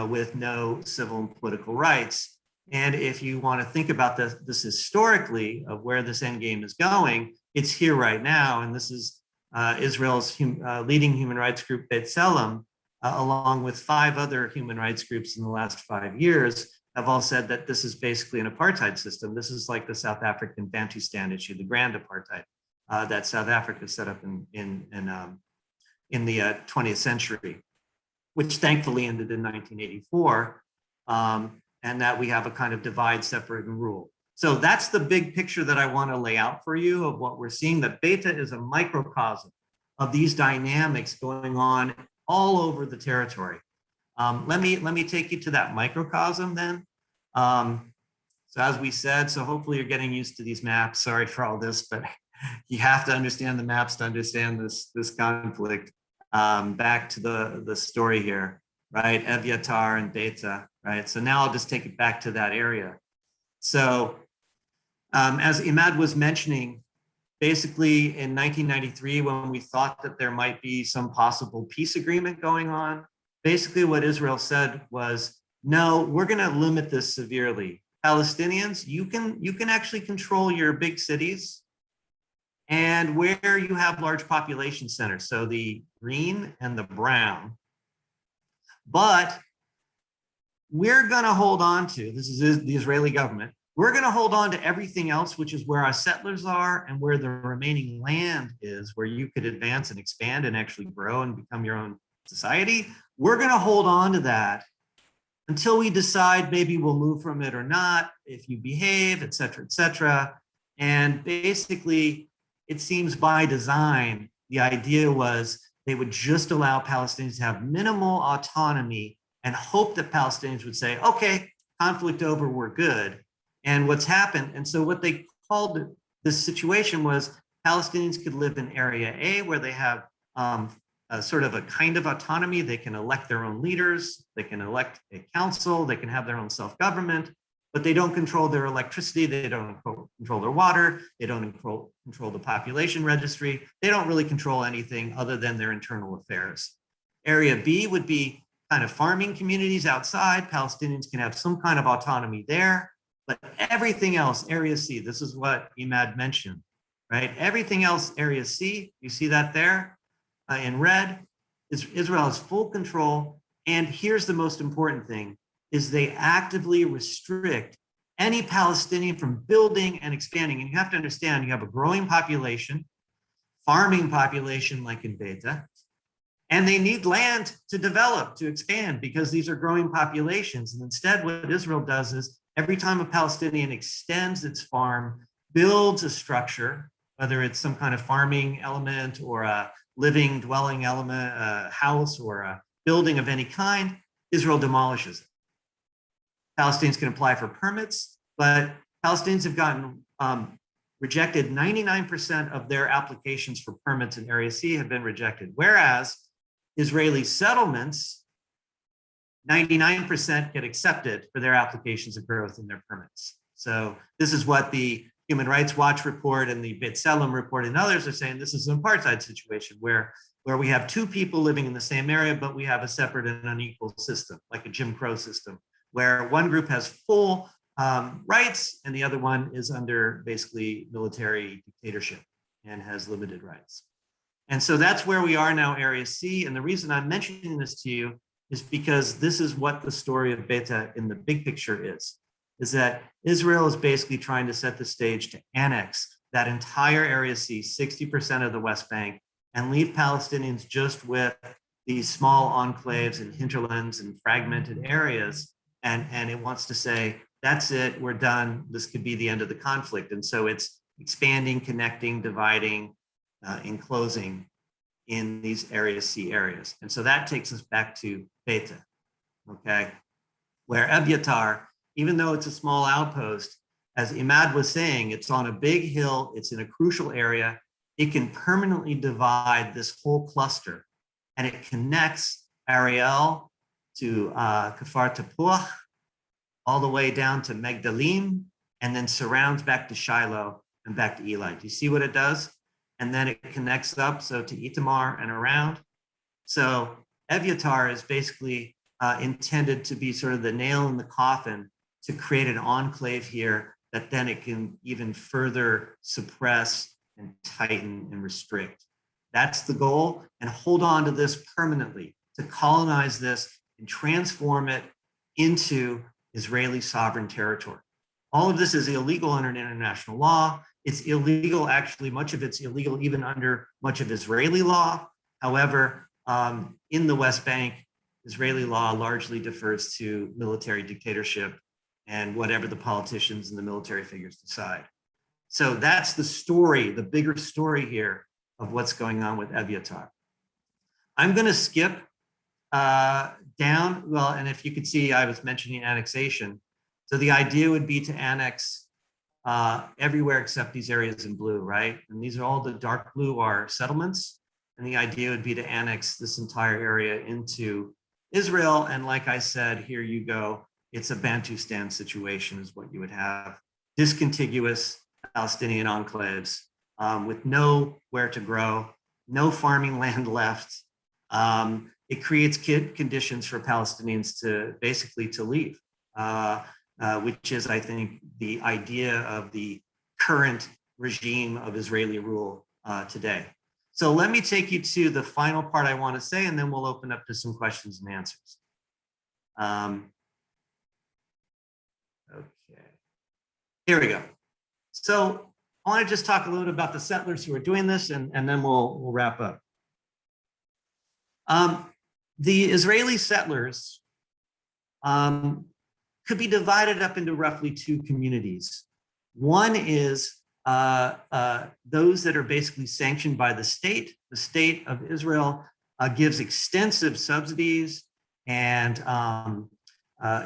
[SPEAKER 2] with no civil and political rights. And if you want to think about this historically of where this end game is going, it's here right now. And this is Israel's leading human rights group, B'Tselem, along with 5 other human rights groups in the last 5 years, have all said that this is basically an apartheid system. This is like the South African Bantustan issue, the grand apartheid that South Africa set up in the 20th century, which thankfully ended in 1984, and that we have a kind of divide, separate, and rule. So that's the big picture that I want to lay out for you of what we're seeing, that Beita is a microcosm of these dynamics going on all over the territory. Let me take you to that microcosm then. So as we said, so hopefully you're getting used to these maps. Sorry for all this, but you have to understand the maps to understand this conflict. Back to the story here, right? Evyatar and Beita, right? So now I'll just take it back to that area. So as Imad was mentioning, basically in 1993, when we thought that there might be some possible peace agreement going on, basically what Israel said was, no, we're going to limit this severely. Palestinians, you can actually control your big cities and where you have large population centers, so the green and the brown. But we're going to hold on to, this is the Israeli government, we're going to hold on to everything else, which is where our settlers are and where the remaining land is, where you could advance and expand and actually grow and become your own society. We're going to hold on to that until we decide maybe we'll move from it or not, if you behave, et cetera, et cetera. And basically, it seems by design, the idea was they would just allow Palestinians to have minimal autonomy and hope that Palestinians would say, okay, conflict over, we're good. And what's happened, and so what they called this situation was Palestinians could live in Area A, where they have a sort of a kind of autonomy. They can elect their own leaders, they can elect a council, they can have their own self-government, but they don't control their electricity, they don't control their water, they don't control the population registry, they don't really control anything other than their internal affairs. Area B would be kind of farming communities outside. Palestinians can have some kind of autonomy there, but everything else, Area C, this is what Imad mentioned, right? Everything else, Area C, you see that there in red, Israel has full control, And here's the most important thing, is they actively restrict any Palestinian from building and expanding. And you have to understand, you have a growing population, farming population like in Beita, and they need land to develop, to expand, because these are growing populations. And instead, what Israel does is every time a Palestinian extends its farm, builds a structure, whether it's some kind of farming element or a living dwelling element, a house or a building of any kind, Israel demolishes it. Palestinians can apply for permits, but Palestinians have gotten rejected. 99% of their applications for permits in Area C have been rejected, whereas Israeli settlements, 99% get accepted for their applications of growth and their permits. So this is what the Human Rights Watch report and the B'Tselem report and others are saying. This is an apartheid situation where we have two people living in the same area, but we have a separate and unequal system, like a Jim Crow system, where one group has full rights and the other one is under basically military dictatorship and has limited rights. And so that's where we are now, Area C. And the reason I'm mentioning this to you is because this is what the story of Beita in the big picture is that Israel is basically trying to set the stage to annex that entire Area C, 60% of the West Bank, and leave Palestinians just with these small enclaves and hinterlands and fragmented areas. And it wants to say, that's it, we're done. This could be the end of the conflict. And so it's expanding, connecting, dividing, enclosing in these Area C areas. And so that takes us back to Beita, okay? Where Ebiatar, even though it's a small outpost, as Imad was saying, it's on a big hill, it's in a crucial area, it can permanently divide this whole cluster, and it connects Ariel to Kfar Tapuach, all the way down to Megdalim, and then surrounds back to Shiloh and back to Eli. Do you see what it does? And then it connects up, so to Itamar and around. So Ebiatar is basically intended to be sort of the nail in the coffin to create an enclave here that then it can even further suppress and tighten and restrict. That's the goal, and hold on to this permanently, to colonize this and transform it into Israeli sovereign territory. All of this is illegal under international law. It's illegal, actually, much of it's illegal even under much of Israeli law. However, in the West Bank, Israeli law largely defers to military dictatorship and whatever the politicians and the military figures decide. So that's the story, the bigger story here of what's going on with Ebiatar. I'm going to skip down, well, and if you could see, I was mentioning annexation. So the idea would be to annex everywhere except these areas in blue, right? And these are all the dark blue are settlements. And the idea would be to annex this entire area into Israel. And like I said, here you go. It's a Bantustan situation is what you would have. Discontiguous Palestinian enclaves with nowhere to grow, no farming land left. It creates conditions for Palestinians to basically to leave. Which is, I think, the idea of the current regime of Israeli rule today. So let me take you to the final part I want to say, and then we'll open up to some questions and answers. Okay, here we go. So I want to just talk a little bit about the settlers who are doing this, and then we'll wrap up. The Israeli settlers could be divided up into roughly two communities. One is those that are basically sanctioned by the state. The state of Israel gives extensive subsidies and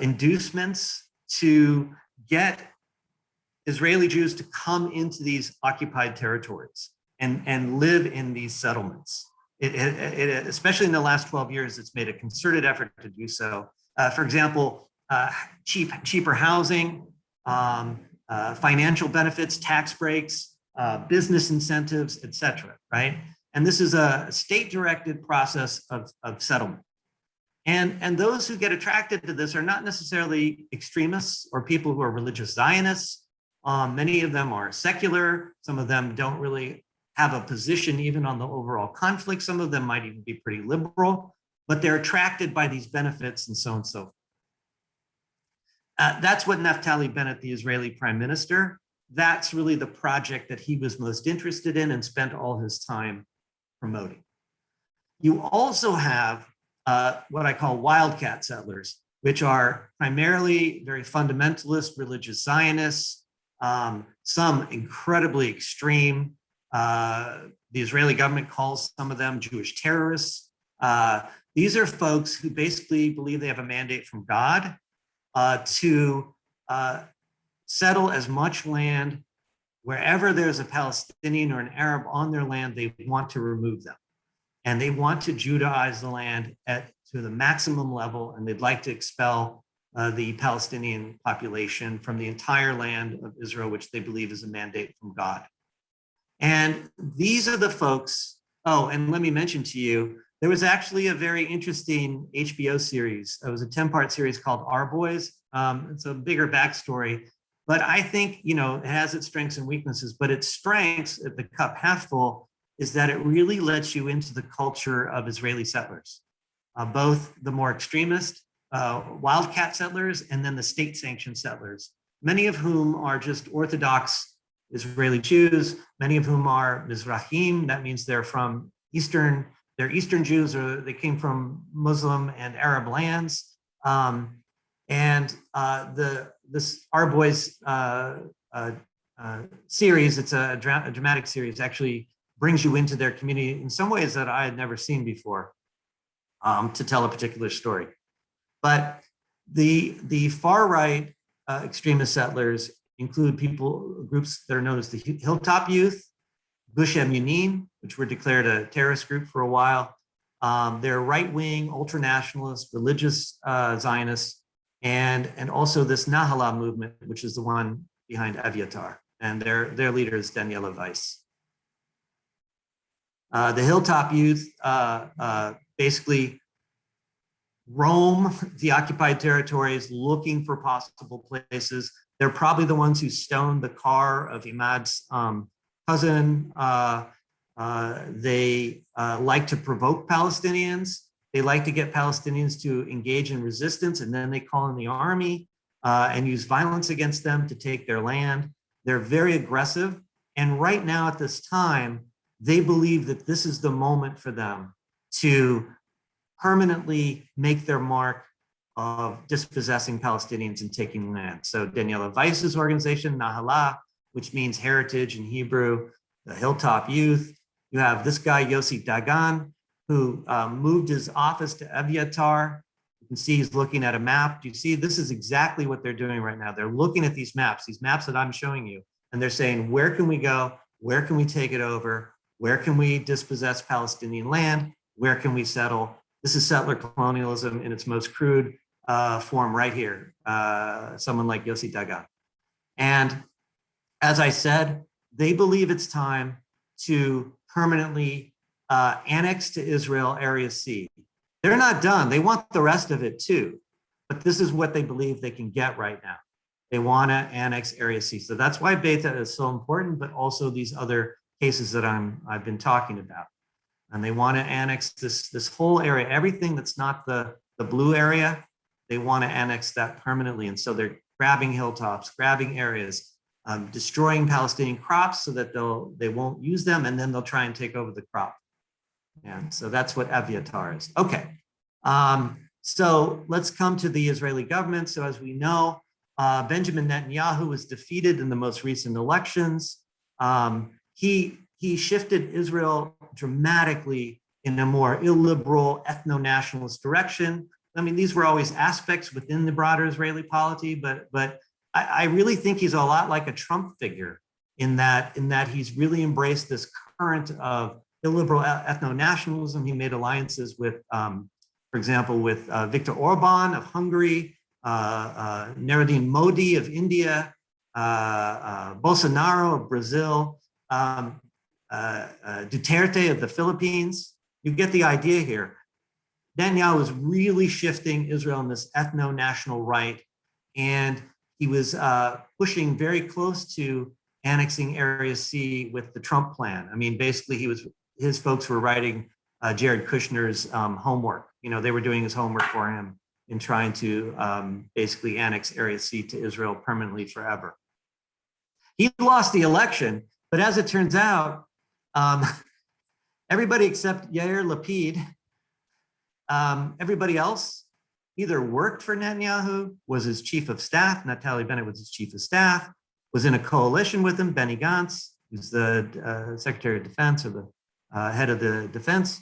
[SPEAKER 2] inducements to get Israeli Jews to come into these occupied territories and live in these settlements. Especially in the last 12 years, it's made a concerted effort to do so. For example, cheaper housing, financial benefits, tax breaks, business incentives, et cetera, right? And this is a state-directed process of settlement. And those who get attracted to this are not necessarily extremists or people who are religious Zionists. Many of them are secular. Some of them don't really have a position even on the overall conflict. Some of them might even be pretty liberal. but they're attracted by these benefits and so on and so forth. That's what Naftali Bennett, the Israeli prime minister, that's really the project that he was most interested in and spent all his time promoting. You also have what I call wildcat settlers, which are primarily very fundamentalist religious Zionists, some incredibly extreme. The Israeli government calls some of them Jewish terrorists. These are folks who basically believe they have a mandate from God to settle as much land wherever there's a Palestinian or an Arab on their land. They want to remove them, and they want to Judaize the land to the maximum level, and they'd like to expel the Palestinian population from the entire land of Israel, which they believe is a mandate from God. And these are the folks. Oh, and let me mention to you, there was actually a very interesting HBO series. It was a 10-part series called Our Boys. It's a bigger backstory, but I think, you know, it has its strengths and weaknesses, but its strengths at the cup half full is that it really lets you into the culture of Israeli settlers, both the more extremist wildcat settlers and then the state-sanctioned settlers, many of whom are just Orthodox Israeli Jews, many of whom are Mizrahim. That means they're from they're Eastern Jews, or they came from Muslim and Arab lands. This Our Boys series, it's a dramatic series, actually brings you into their community in some ways that I had never seen before, to tell a particular story. But the far right extremist settlers include groups that are known as the Hilltop Youth, Gush Emunim, which were declared a terrorist group for a while. They're right-wing, ultra-nationalist, religious Zionists, and also this Nahala movement, which is the one behind Aviatar, and their leader is Daniela Weiss. The Hilltop Youth basically roam the occupied territories looking for possible places. They're probably the ones who stoned the car of Imad's cousin. They like to provoke Palestinians. They like to get Palestinians to engage in resistance, and then they call in the army and use violence against them to take their land. They're very aggressive. And right now at this time, they believe that this is the moment for them to permanently make their mark of dispossessing Palestinians and taking land. So Daniela Weiss's organization, Nahala, which means heritage in Hebrew, the Hilltop Youth. You have this guy, Yossi Dagan, who moved his office to Aviatar. You can see he's looking at a map. Do you see? This is exactly what they're doing right now. They're looking at these maps that I'm showing you, and they're saying, where can we go? Where can we take it over? Where can we dispossess Palestinian land? Where can we settle? This is settler colonialism in its most crude form right here. Someone like Yossi Dagan. And as I said, they believe it's time to permanently annex to Israel Area C. They're not done. They want the rest of it too. But this is what they believe they can get right now. They want to annex Area C. So that's why Beita is so important, but also these other cases that I've been talking about. And they want to annex this whole area, everything that's not the blue area, they want to annex that permanently. And so they're grabbing hilltops, grabbing areas, destroying Palestinian crops so that they won't use them, and then they'll try and take over the crop. And so that's what Aviatar is. Okay, so let's come to the Israeli government. So as we know, Benjamin Netanyahu was defeated in the most recent elections. He shifted Israel dramatically in a more illiberal, ethno-nationalist direction. I mean, these were always aspects within the broader Israeli polity, but I really think he's a lot like a Trump figure in that he's really embraced this current of illiberal ethno-nationalism. He made alliances with, for example, with Viktor Orban of Hungary, Narendra Modi of India, Bolsonaro of Brazil, Duterte of the Philippines. You get the idea here. Netanyahu was really shifting Israel in this ethno-national right, and he was pushing very close to annexing Area C with the Trump plan. I mean, basically, his folks were writing Jared Kushner's homework they were doing his homework for him in trying to basically annex Area C to Israel permanently forever. He lost the election, but as it turns out, everybody except Yair Lapid, everybody else either worked for Netanyahu, was his chief of staff, Naftali Bennett was his chief of staff, was in a coalition with him, Benny Gantz, who's the Secretary of Defense or the head of the defense.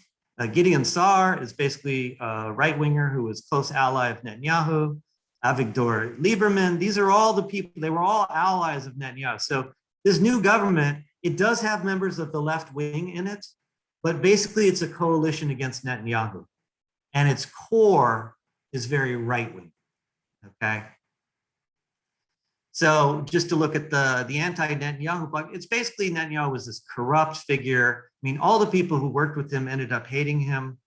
[SPEAKER 2] Gideon Sa'ar is basically a right-winger who was close ally of Netanyahu. Avigdor Lieberman, these are all the people, they were all allies of Netanyahu. So this new government, it does have members of the left wing in it, but basically it's a coalition against Netanyahu. And its core is very right-wing, okay? So just to look at the anti-Netanyahu bloc, it's basically Netanyahu was this corrupt figure. I mean, all the people who worked with him ended up hating him.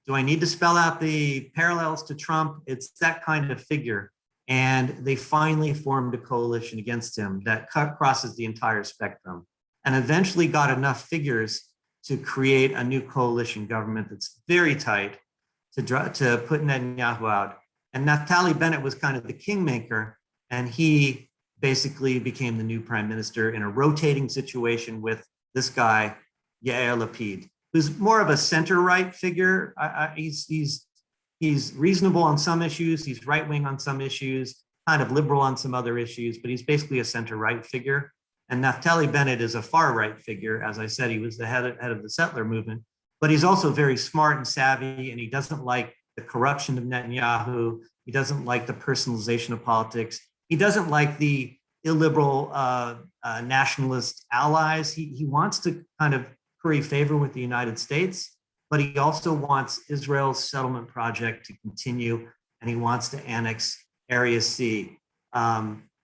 [SPEAKER 2] Do I need to spell out the parallels to Trump? It's that kind of figure. And they finally formed a coalition against him that crosses the entire spectrum and eventually got enough figures to create a new coalition government that's very tight to put Netanyahu out. And Naftali Bennett was kind of the kingmaker, and he basically became the new prime minister in a rotating situation with this guy, Yair Lapid, who's more of a center-right figure. He's reasonable on some issues, he's right-wing on some issues, kind of liberal on some other issues, but he's basically a center-right figure. And Naftali Bennett is a far-right figure. As I said, he was the head of the settler movement, but he's also very smart and savvy, and he doesn't like the corruption of Netanyahu. He doesn't like the personalization of politics. He doesn't like the illiberal nationalist allies. He wants to kind of curry favor with the United States, but he also wants Israel's settlement project to continue, and he wants to annex Area C.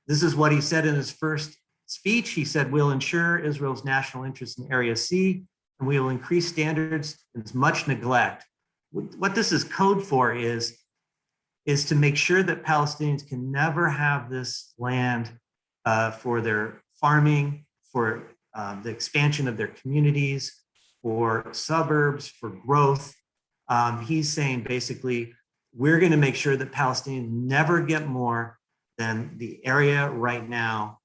[SPEAKER 2] This is what he said in his first speech. He said, "We'll ensure Israel's national interest in Area C, and we will increase standards in as much neglect." What this is code for is to make sure that Palestinians can never have this land for their farming, for the expansion of their communities, for suburbs, for growth. He's saying basically, we're going to make sure that Palestinians never get more than the area right now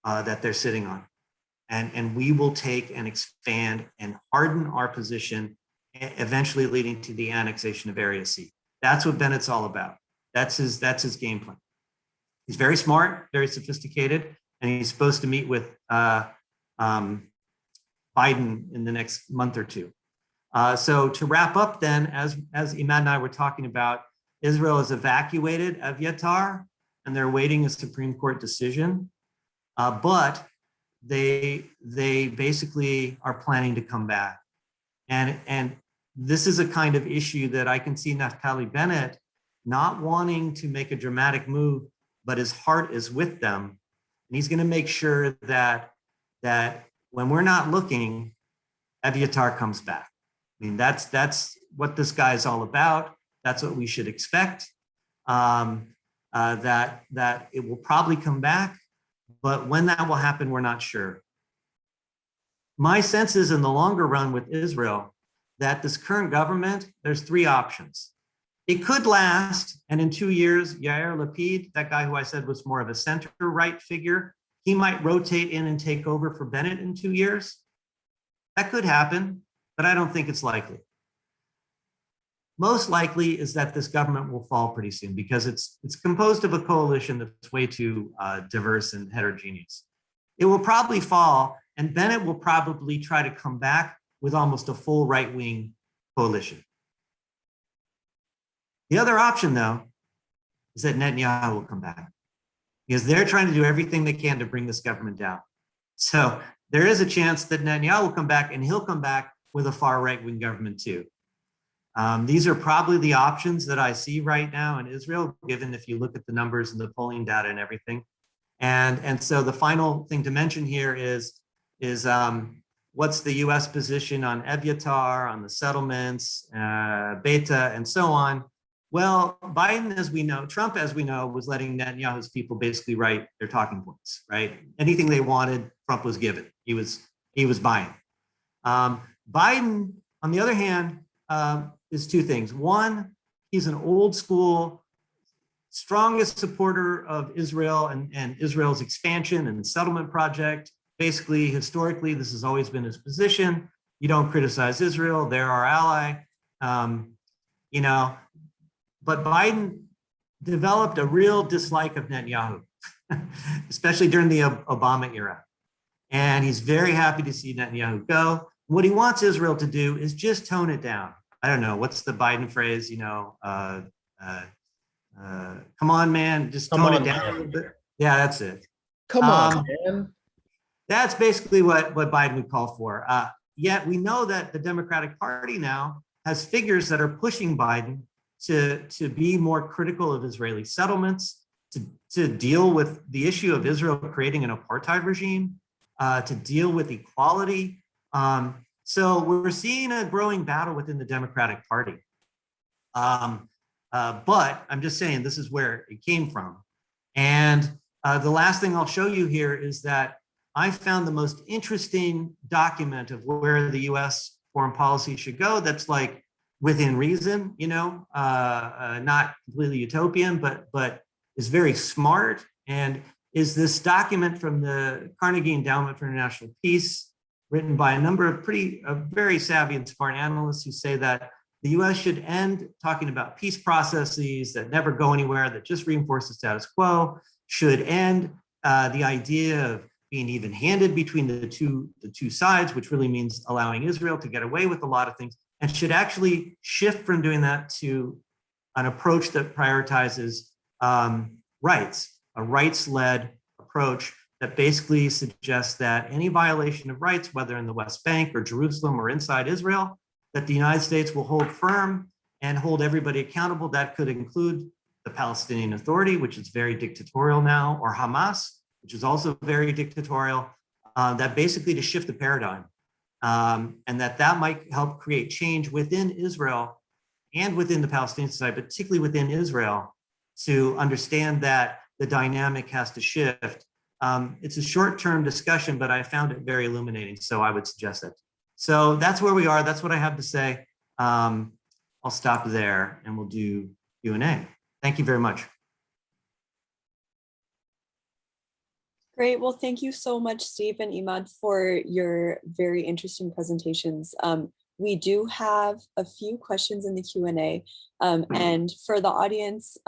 [SPEAKER 2] that they're sitting on. And we will take and expand and harden our position, eventually leading to the annexation of Area C. That's what Bennett's all about. That's his game plan. He's very smart, very sophisticated, and he's supposed to meet with Biden in the next month or two. So to wrap up then, as Imad and I were talking about, Israel has evacuated Eviatar, and they're waiting a Supreme Court decision, but they basically are planning to come back. And this is a kind of issue that I can see Naftali Bennett not wanting to make a dramatic move, but his heart is with them. And he's going to make sure that when we're not looking, Eviatar comes back. I mean, that's what this guy is all about. That's what we should expect. That it will probably come back, but when that will happen, we're not sure. My sense is in the longer run with Israel, that this current government, there's three options. It could last, and in 2 years, Yair Lapid, that guy who I said was more of a center-right figure, he might rotate in and take over for Bennett in 2 years. That could happen, but I don't think it's likely. Most likely is that this government will fall pretty soon because it's composed of a coalition that's way too diverse and heterogeneous. It will probably fall, and Bennett will probably try to come back with almost a full right-wing coalition. The other option, though, is that Netanyahu will come back because they're trying to do everything they can to bring this government down. So there is a chance that Netanyahu will come back, and he'll come back with a far right-wing government too. These are probably the options that I see right now in Israel, given if you look at the numbers and the polling data and everything. And so the final thing to mention here is what's the US position on Eviatar, on the settlements, Beita, and so on. Well, Biden, as we know, Trump, as we know, was letting Netanyahu's people basically write their talking points, right? Anything they wanted, Trump was given. He was buying. Biden, on the other hand, is two things. One, he's an old school, strongest supporter of Israel and Israel's expansion and settlement project. Basically, historically, this has always been his position. You don't criticize Israel, they're our ally. You know, but Biden developed a real dislike of Netanyahu, especially during the Obama era. And he's very happy to see Netanyahu go. What he wants Israel to do is just tone it down. I don't know, what's the Biden phrase, you know, come on, man, just tone it down a little bit. Yeah, that's it.
[SPEAKER 3] Come on, man.
[SPEAKER 2] That's basically what Biden would call for. Yet we know that the Democratic Party now has figures that are pushing Biden to be more critical of Israeli settlements, to deal with the issue of Israel creating an apartheid regime, to deal with equality. So we're seeing a growing battle within the Democratic Party. But I'm just saying this is where it came from. And the last thing I'll show you here is that I found the most interesting document of where the US foreign policy should go that's like within reason, you know, not completely utopian, but is very smart, and is this document from the Carnegie Endowment for International Peace, written by a number of very savvy and smart analysts who say that the US should end talking about peace processes that never go anywhere, that just reinforce the status quo, should end the idea of being even-handed between the two sides, which really means allowing Israel to get away with a lot of things, and should actually shift from doing that to an approach that prioritizes rights, a rights-led approach that basically suggests that any violation of rights, whether in the West Bank or Jerusalem or inside Israel, that the United States will hold firm and hold everybody accountable. That could include the Palestinian Authority, which is very dictatorial now, or Hamas, which is also very dictatorial, that basically to shift the paradigm. And that might help create change within Israel and within the Palestinian society, particularly within Israel, to understand that the dynamic has to shift. It's a short-term discussion, but I found it very illuminating, so I would suggest it. So that's where we are. That's what I have to say. I'll stop there and we'll do Q&A. Thank you very much.
[SPEAKER 1] Great. Well, thank you so much, Steve and Imad, for your very interesting presentations. We do have a few questions in the Q&A. And for the audience,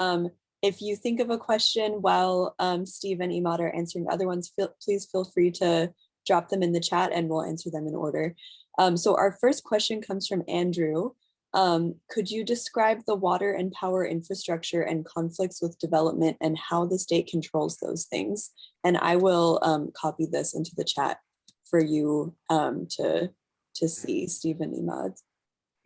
[SPEAKER 1] if you think of a question while Steve and Imad are answering other ones, please feel free to drop them in the chat and we'll answer them in order. So our first question comes from Andrew. Could you describe the water and power infrastructure and conflicts with development and how the state controls those things? And I will copy this into the chat for you to see, Steve and Imad.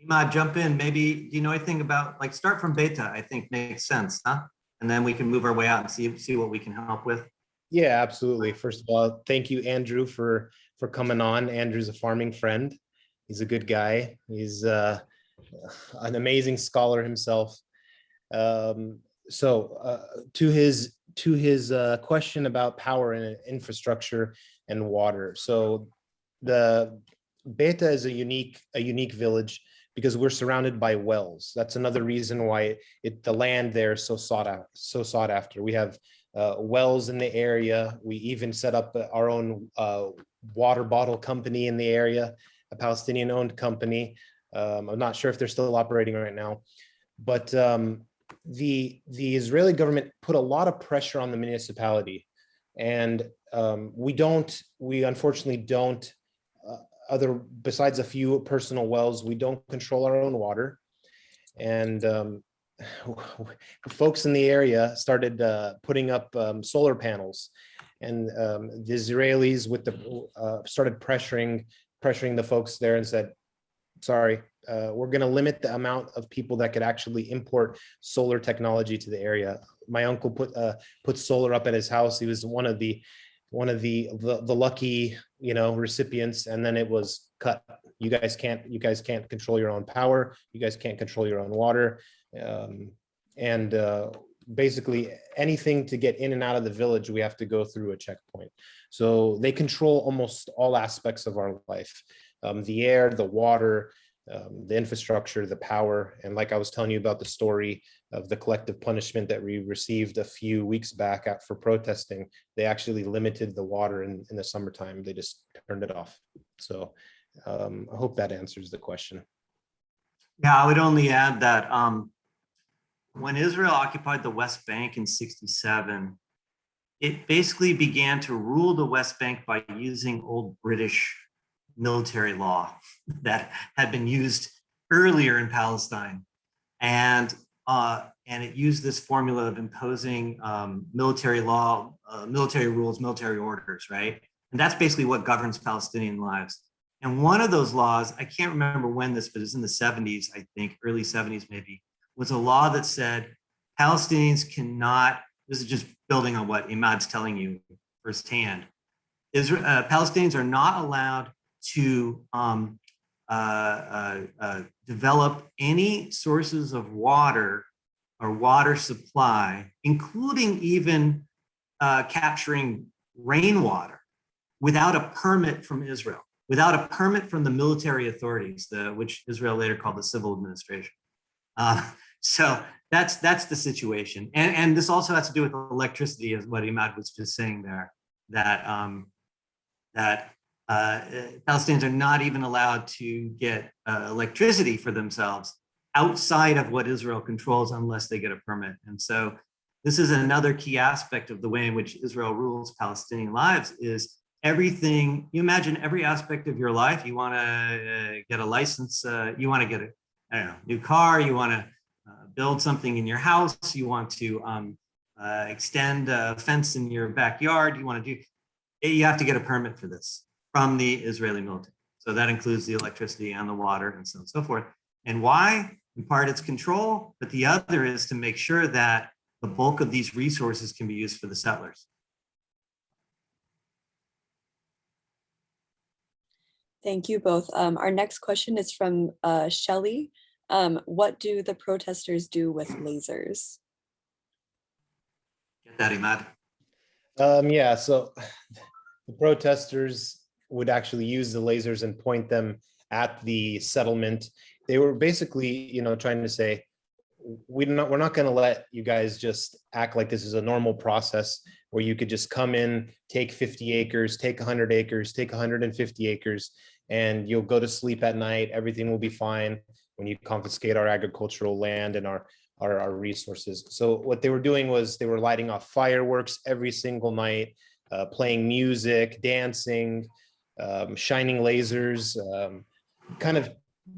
[SPEAKER 2] Imad, jump in. Maybe, do you know anything about, like, start from Beita, I think makes sense, huh? And then we can move our way out and see what we can help with.
[SPEAKER 3] Yeah, absolutely. First of all, thank you, Andrew, for coming on. Andrew's a farming friend. He's a good guy. He's an amazing scholar himself. So to his question about power and infrastructure and water. So the Beita is a unique village because we're surrounded by wells. That's another reason why the land there is so sought after. We have wells in the area. We even set up our own water bottle company in the area, a Palestinian-owned company. I'm not sure if they're still operating right now, but the Israeli government put a lot of pressure on the municipality, and we unfortunately don't, besides a few personal wells, we don't control our own water. And folks in the area started putting up solar panels, and the Israelis started pressuring the folks there and said, sorry, we're going to limit the amount of people that could actually import solar technology to the area. My uncle put solar up at his house. He was one of the lucky, recipients, and then it was cut. You guys can't control your own power. You guys can't control your own water. And basically anything to get in and out of the village, we have to go through a checkpoint. So they control almost all aspects of our life. The air, the water, the infrastructure, the power. And like I was telling you about the story of the collective punishment that we received a few weeks back for protesting, they actually limited the water in the summertime. They just turned it off. So I hope that answers the question.
[SPEAKER 2] Yeah, I would only add that when Israel occupied the West Bank in '67, it basically began to rule the West Bank by using old British military law that had been used earlier in Palestine. And it used this formula of imposing military law, military rules, military orders, right? And that's basically what governs Palestinian lives. And one of those laws, I can't remember when this, but it's in the 70s, I think, early 70s maybe, was a law that said Palestinians cannot, this is just building on what Imad's telling you firsthand, Palestinians are not allowed to develop any sources of water or water supply, including even capturing rainwater, without a permit from Israel, without a permit from the military authorities, which Israel later called the civil administration. So that's the situation. And this also has to do with electricity, as what Imad was just saying there, that Palestinians are not even allowed to get electricity for themselves outside of what Israel controls unless they get a permit. And so this is another key aspect of the way in which Israel rules Palestinian lives is everything. You imagine every aspect of your life. You want to get a license. You want to get a new car. You want to build something in your house. You want to extend a fence in your backyard. You have to get a permit for this from the Israeli military. So that includes the electricity and the water and so on and so forth. And why? In part, it's control, but the other is to make sure that the bulk of these resources can be used for the settlers.
[SPEAKER 1] Thank you both. Our next question is from Shelley. What do the protesters do with lasers?
[SPEAKER 2] Get that, Imad?
[SPEAKER 3] Yeah, so the protesters would actually use the lasers and point them at the settlement. They were basically, trying to say, we're not going to let you guys just act like this is a normal process where you could just come in, take 50 acres, take 100 acres, take 150 acres, and you'll go to sleep at night. Everything will be fine when you confiscate our agricultural land and our resources. So what they were doing was they were lighting off fireworks every single night, playing music, dancing, shining lasers, kind of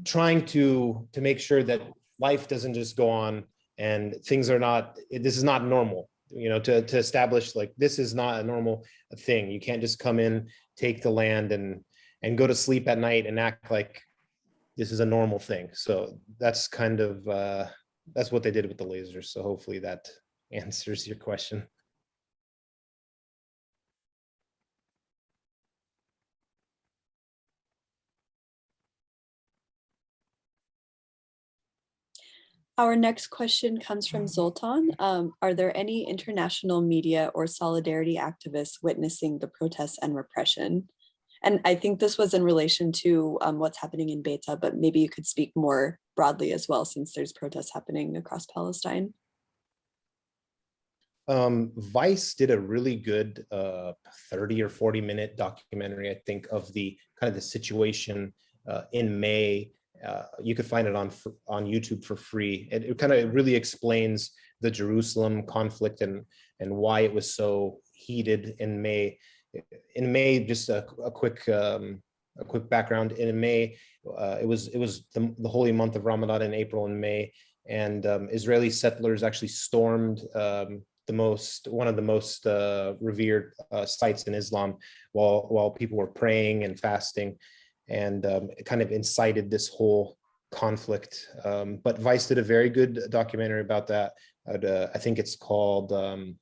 [SPEAKER 3] trying to make sure that life doesn't just go on and things are not, this is not normal, to establish like this is not a normal thing. You can't just come in, take the land and go to sleep at night and act like this is a normal thing. So that's kind of, that's what they did with the lasers. So hopefully that answers your question.
[SPEAKER 1] Our next question comes from Zoltan. Are there any international media or solidarity activists witnessing the protests and repression? And I think this was in relation to what's happening in Beita, but maybe you could speak more broadly as well, since there's protests happening across Palestine.
[SPEAKER 3] Vice did a really good 30 or 40-minute documentary, I think, of the kind of the situation in May. You could find it on YouTube for free. It kind of really explains the Jerusalem conflict and why it was so heated in May. In May, just a quick background. In May, it was the holy month of Ramadan in April and May, and Israeli settlers actually stormed one of the most revered sites in Islam while people were praying and fasting. And it kind of incited this whole conflict. But Vice did a very good documentary about that. I think it's called, I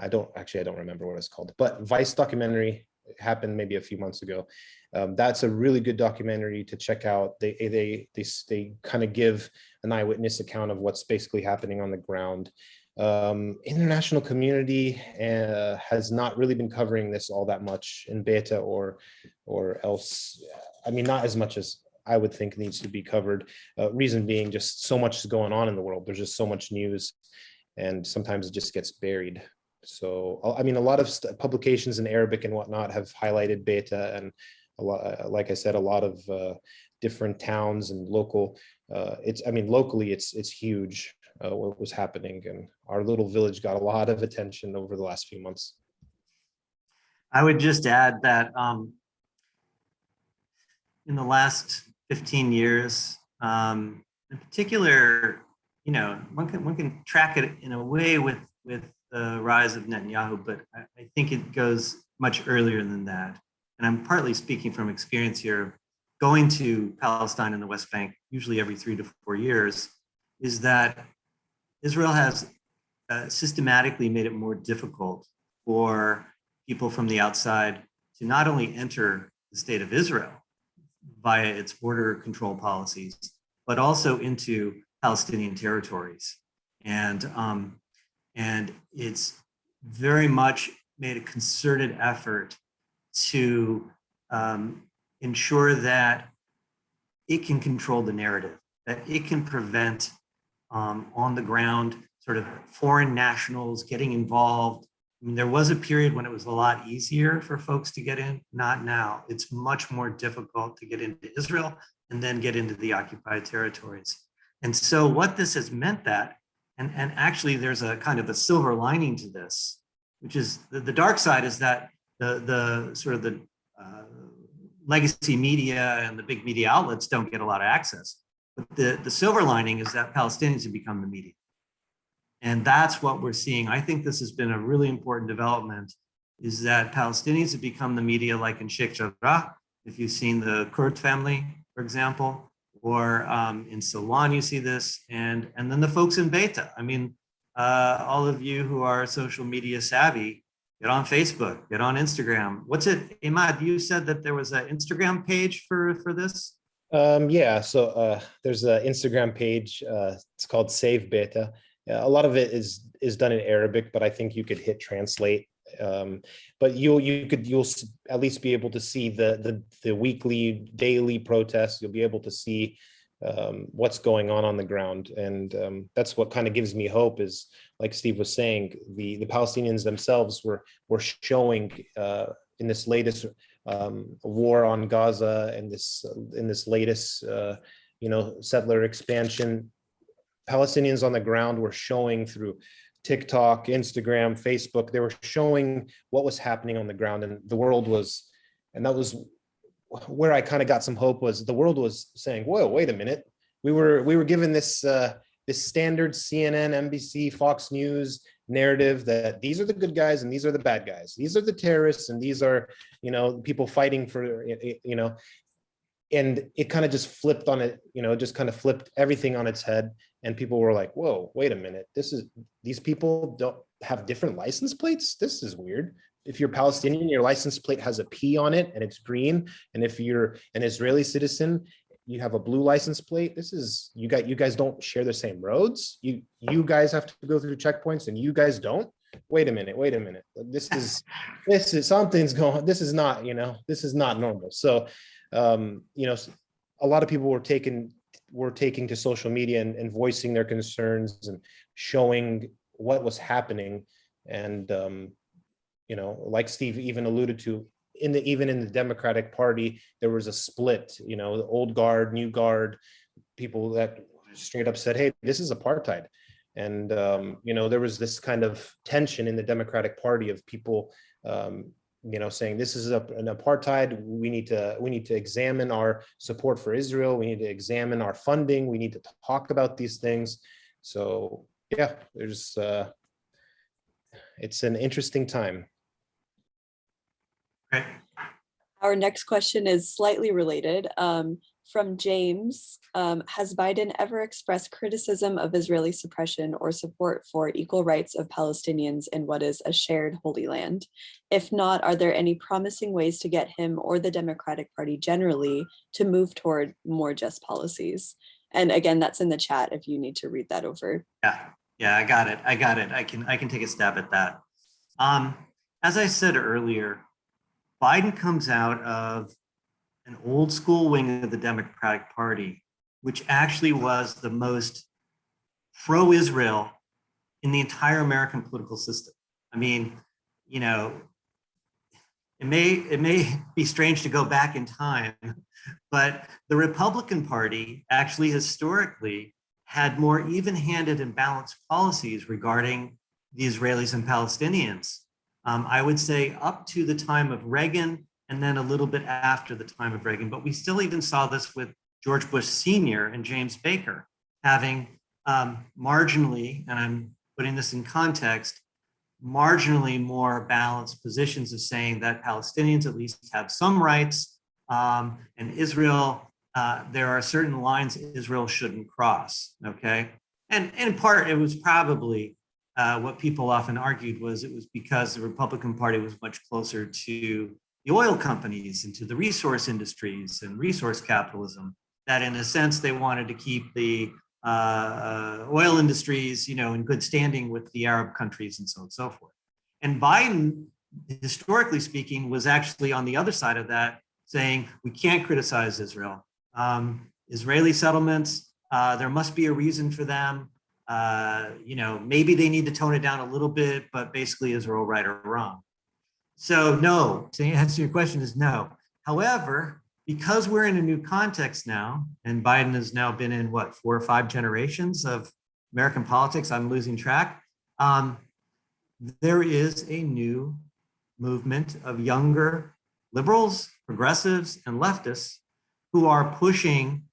[SPEAKER 3] don't remember what it's called, but Vice documentary happened maybe a few months ago. That's a really good documentary to check out. They kind of give an eyewitness account of what's basically happening on the ground. International community has not really been covering this all that much in Beita or else. I mean, not as much as I would think needs to be covered. Reason being, just so much is going on in the world. There's just so much news, and sometimes it just gets buried. So, I mean, a lot of publications in Arabic and whatnot have highlighted Beita, and a lot, like I said, a lot of different towns and local. I mean, locally, it's huge. What was happening, and our little village got a lot of attention over the last few months.
[SPEAKER 2] I would just add that in the last 15 years, in particular, you know, one can track it in a way with the rise of Netanyahu, but I think it goes much earlier than that. And I'm partly speaking from experience here, going to Palestine and the West Bank, usually every 3 to 4 years, is that Israel has systematically made it more difficult for people from the outside to not only enter the state of Israel via its border control policies, but also into Palestinian territories. And it's very much made a concerted effort to ensure that it can control the narrative, that it can prevent on the ground sort of foreign nationals getting involved. I mean, there was a period when it was a lot easier for folks to get in, not now. It's much more difficult to get into Israel and then get into the occupied territories. And so what this has meant that, and actually there's a kind of a silver lining to this, which is the dark side is that the sort of the legacy media and the big media outlets don't get a lot of access. But the silver lining is that Palestinians have become the media. And that's what we're seeing. I think this has been a really important development, is that Palestinians have become the media, like in Sheikh Jarrah, if you've seen the Kurd family, for example, or in Silwan, you see this, and then the folks in Beita. I mean, all of you who are social media savvy, get on Facebook, get on Instagram. What's it, Imad, you said that there was an Instagram page for this?
[SPEAKER 3] Yeah, so there's an Instagram page. It's called Save Beita. A lot of it is done in Arabic, but I think you could hit translate. But you'll at least be able to see the weekly, daily protests. You'll be able to see what's going on the ground, and that's what kind of gives me hope. Is, like Steve was saying, the Palestinians themselves were showing in this latest war on Gaza and in this latest settler expansion. Palestinians on the ground were showing through TikTok, Instagram, Facebook. They were showing what was happening on the ground, and the world was, and that was where I kind of got some hope, was the world was saying, whoa, wait a minute. We were given this this standard CNN, NBC, Fox News narrative that these are the good guys and these are the bad guys. These are the terrorists and these are, people fighting for, and it kind of just flipped on it, just kind of flipped everything on its head. And people were like, whoa, wait a minute. These people don't have different license plates. This is weird. If you're Palestinian, your license plate has a P on it and it's green. And if you're an Israeli citizen, you have a blue license plate. You guys don't share the same roads. You guys have to go through checkpoints and you guys don't. Wait a minute. This is something's going, this is not normal. So, a lot of people were taking to social media and voicing their concerns and showing what was happening. And, like Steve even alluded to, even in the Democratic Party, there was a split, the old guard, new guard, people that straight up said, hey, this is apartheid. And, there was this kind of tension in the Democratic Party of people, saying this is an apartheid. We need to examine our support for Israel. We need to examine our funding. We need to talk about these things. So yeah, it's an interesting time.
[SPEAKER 2] Okay.
[SPEAKER 1] Our next question is slightly related. From James, has Biden ever expressed criticism of Israeli suppression or support for equal rights of Palestinians in what is a shared Holy Land? If not, are there any promising ways to get him or the Democratic Party generally to move toward more just policies? And again, that's in the chat if you need to read that over.
[SPEAKER 2] Yeah, Yeah, I got it. I can take a stab at that. As I said earlier, Biden comes out of an old school wing of the Democratic Party, which actually was the most pro-Israel in the entire American political system. I mean, you know, it may be strange to go back in time, but the Republican Party actually historically had more even-handed and balanced policies regarding the Israelis and Palestinians. I would say up to the time of Reagan and then a little bit after the time of Reagan, but we still even saw this with George Bush Sr. and James Baker having marginally, and I'm putting this in context, marginally more balanced positions of saying that Palestinians at least have some rights, and Israel, there are certain lines Israel shouldn't cross, okay? And in part, it was probably what people often argued was it was because the Republican Party was much closer to the oil companies and to the resource industries and resource capitalism, that in a sense they wanted to keep the oil industries, you know, in good standing with the Arab countries and so on and so forth. And Biden, historically speaking, was actually on the other side of that, saying we can't criticize Israel. Israeli settlements, there must be a reason for them. You know, maybe they need to tone it down a little bit, but basically, is Israel right or wrong? So no, to answer your question is no. However, because we're in a new context now, and Biden has now been in what, 4 or 5 generations of American politics, I'm losing track. There is a new movement of younger liberals, progressives, and leftists who are pushing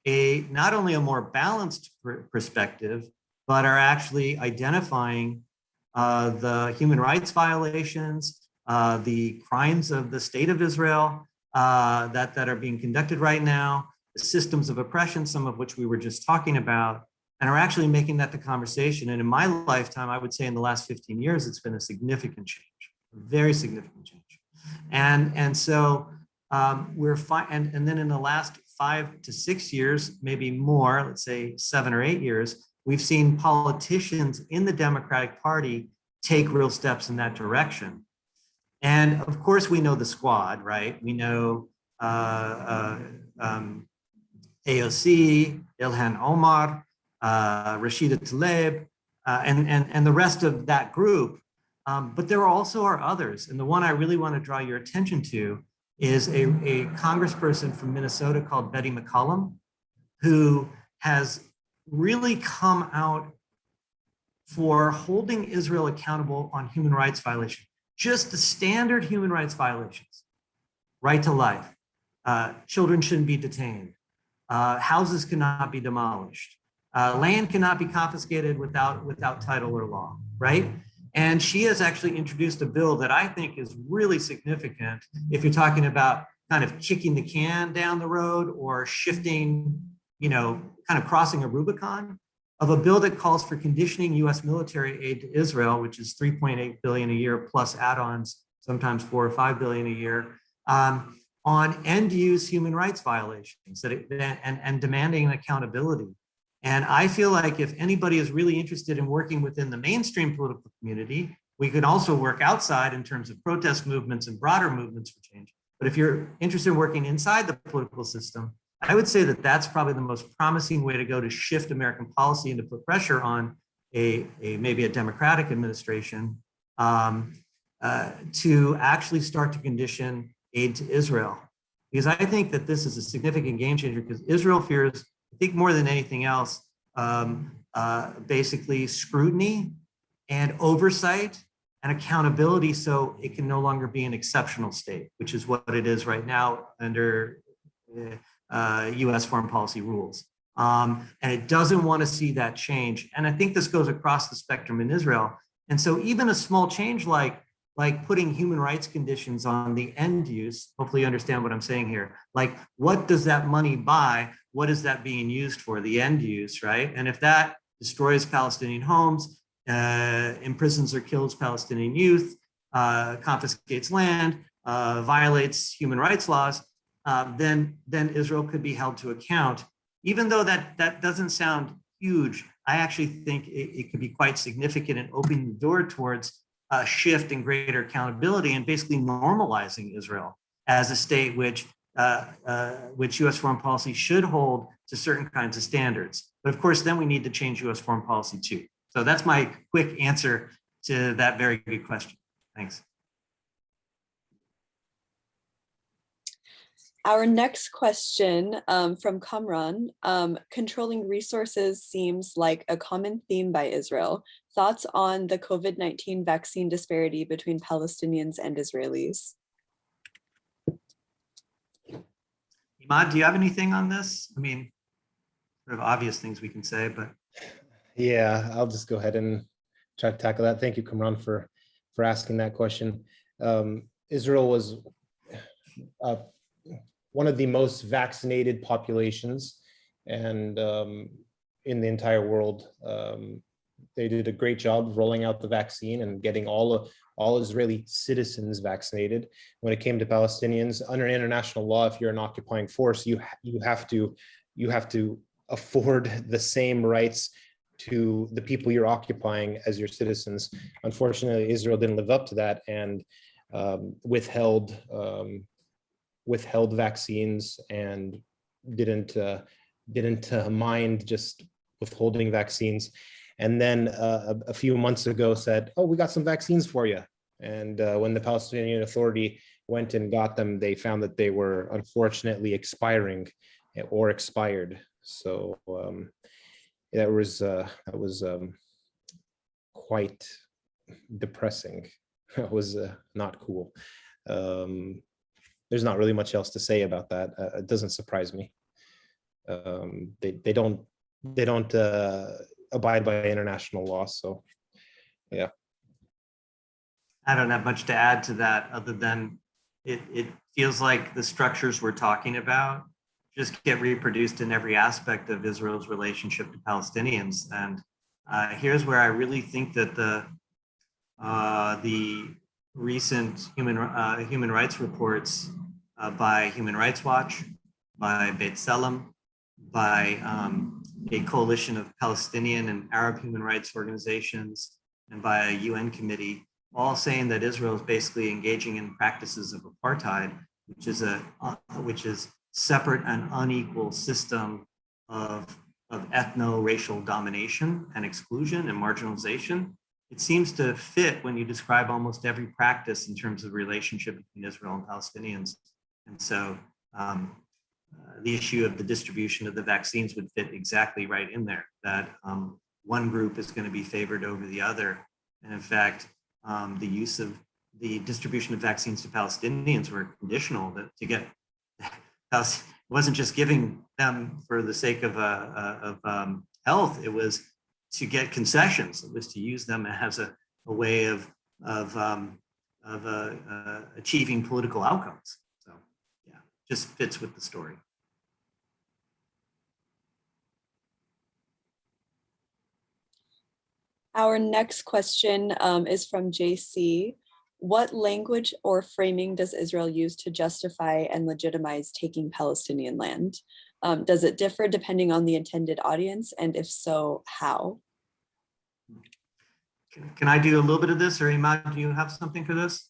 [SPEAKER 2] not only a more balanced perspective, but are actually identifying the human rights violations, the crimes of the state of Israel that are being conducted right now, the systems of oppression, some of which we were just talking about, and are actually making that the conversation. And in my lifetime, I would say in the last 15 years, it's been a significant change, a very significant change. And so and then in the last 5 to 6 years, maybe more, let's say 7 or 8 years, we've seen politicians in the Democratic Party take real steps in that direction. And of course, we know the squad, right? We know AOC, Ilhan Omar, Rashida Tlaib, and the rest of that group. But there also are others. And the one I really want to draw your attention to is a congressperson from Minnesota called Betty McCollum, who has really come out for holding Israel accountable on human rights violations, just the standard human rights violations: right to life, children shouldn't be detained, houses cannot be demolished, land cannot be confiscated without title or law, right? And she has actually introduced a bill that I think is really significant if you're talking about kind of kicking the can down the road or shifting, you know, kind of crossing a Rubicon, of a bill that calls for conditioning U.S. military aid to Israel, which is $3.8 billion a year plus add-ons, sometimes $4 or $5 billion a year, on end-use human rights violations and demanding accountability. And I feel like if anybody is really interested in working within the mainstream political community, we could also work outside in terms of protest movements and broader movements for change. But if you're interested in working inside the political system, I would say that that's probably the most promising way to go to shift American policy and to put pressure on maybe a Democratic administration to actually start to condition aid to Israel. Because I think that this is a significant game changer, because Israel fears, I think more than anything else, basically scrutiny and oversight and accountability, so it can no longer be an exceptional state, which is what it is right now under US foreign policy rules. And it doesn't want to see that change. And I think this goes across the spectrum in Israel. And so even a small change like putting human rights conditions on the end use, hopefully you understand what I'm saying here. Like, what does that money buy? What is that being used for? The end use, right? And if that destroys Palestinian homes, imprisons or kills Palestinian youth, confiscates land, violates human rights laws, then Israel could be held to account. Even though that doesn't sound huge, I actually think it could be quite significant in opening the door towards a shift in greater accountability and basically normalizing Israel as a state which U.S. foreign policy should hold to certain kinds of standards. But of course, then we need to change U.S. foreign policy too. So that's my quick answer to that very good question. Thanks.
[SPEAKER 1] Our next question from Kamran, controlling resources seems like a common theme by Israel. Thoughts on the COVID-19 vaccine disparity between Palestinians and Israelis?
[SPEAKER 2] Imad, do you have anything on this? I mean, sort of obvious things we can say, but.
[SPEAKER 3] Yeah, I'll just go ahead and try to tackle that. Thank you, Kamran, for asking that question. Israel was one of the most vaccinated populations, and in the entire world. They did a great job rolling out the vaccine and getting all Israeli citizens vaccinated. When it came to Palestinians, under international law, if you're an occupying force, you have to afford the same rights to the people you're occupying as your citizens. Unfortunately, Israel didn't live up to that and withheld vaccines and didn't mind just withholding vaccines. And then a few months ago said, oh, we got some vaccines for you. And when the Palestinian Authority went and got them, they found that they were unfortunately expiring or expired. So that was quite depressing. That was not cool. There's not really much else to say about that. It doesn't surprise me. They don't abide by international law. So, yeah.
[SPEAKER 2] I don't have much to add to that other than it feels like the structures we're talking about just get reproduced in every aspect of Israel's relationship to Palestinians. And here's where I really think that the recent human rights reports by Human Rights Watch, by Beita, by a coalition of Palestinian and Arab human rights organizations, and by a UN committee, all saying that Israel is basically engaging in practices of apartheid, which is separate and unequal system of ethno-racial domination and exclusion and marginalization. It seems to fit when you describe almost every practice in terms of relationship between Israel and Palestinians. And so the issue of the distribution of the vaccines would fit exactly right in there, that one group is going to be favored over the other. And in fact, the use of the distribution of vaccines to Palestinians were conditional to get, it wasn't just giving them for the sake of health, it was to get concessions. It was to use them as a way of achieving political outcomes. So yeah, just fits with the story.
[SPEAKER 1] Our next question is from JC. What language or framing does Israel use to justify and legitimize taking Palestinian land? Does it differ depending on the intended audience? And if so, how?
[SPEAKER 2] Can I do a little bit of this, or Imad, do you have something for this?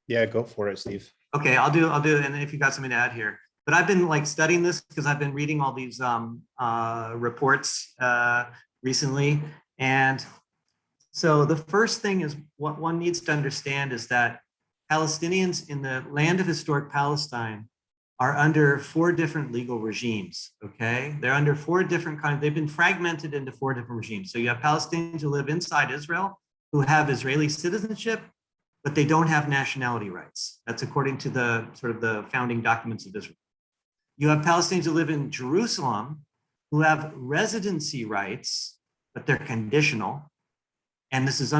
[SPEAKER 3] Yeah, go for it, Steve.
[SPEAKER 2] Okay, I'll do it, and if you got something to add here. But I've been studying this because I've been reading all these reports recently. And so the first thing is what one needs to understand is that Palestinians in the land of historic Palestine are under 4 different legal regimes, okay? They're under 4 different kinds, they've been fragmented into 4 different regimes. So you have Palestinians who live inside Israel, who have Israeli citizenship, but they don't have nationality rights. That's according to the sort of the founding documents of Israel. You have Palestinians who live in Jerusalem, who have residency rights, but they're conditional. And this is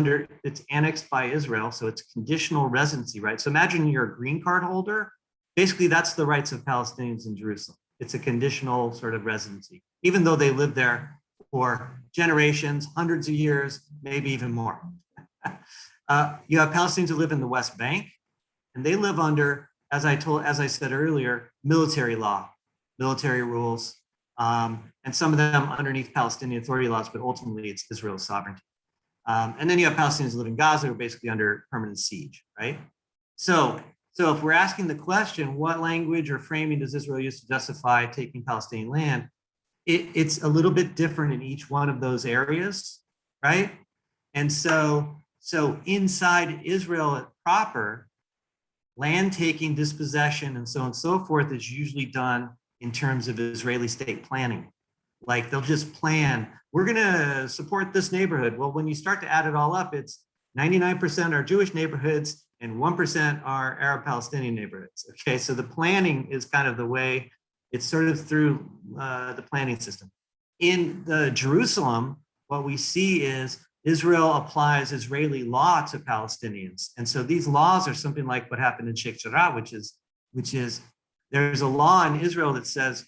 [SPEAKER 2] it's annexed by Israel, so it's conditional residency rights. So imagine you're a green card holder. Basically, that's the rights of Palestinians in Jerusalem. It's a conditional sort of residency, even though they lived there for generations, hundreds of years, maybe even more. You have Palestinians who live in the West Bank, and they live under, as I said earlier, military law, military rules. and some of them underneath Palestinian Authority laws, but ultimately it's Israel's sovereignty. And then you have Palestinians who live in Gaza who are basically under permanent siege, right? So if we're asking the question, what language or framing does Israel use to justify taking Palestinian land? It's a little bit different in each one of those areas, right? And so inside Israel proper, land taking, dispossession, and so on and so forth is usually done in terms of Israeli state planning. Like they'll just plan, we're gonna support this neighborhood. Well, when you start to add it all up, it's 99% are Jewish neighborhoods and 1% are Arab Palestinian neighborhoods. Okay, so the planning is kind of the way it's sort of through the planning system. In the Jerusalem, what we see is Israel applies Israeli law to Palestinians. And so these laws are something like what happened in Sheikh Jarrah, which is there's a law in Israel that says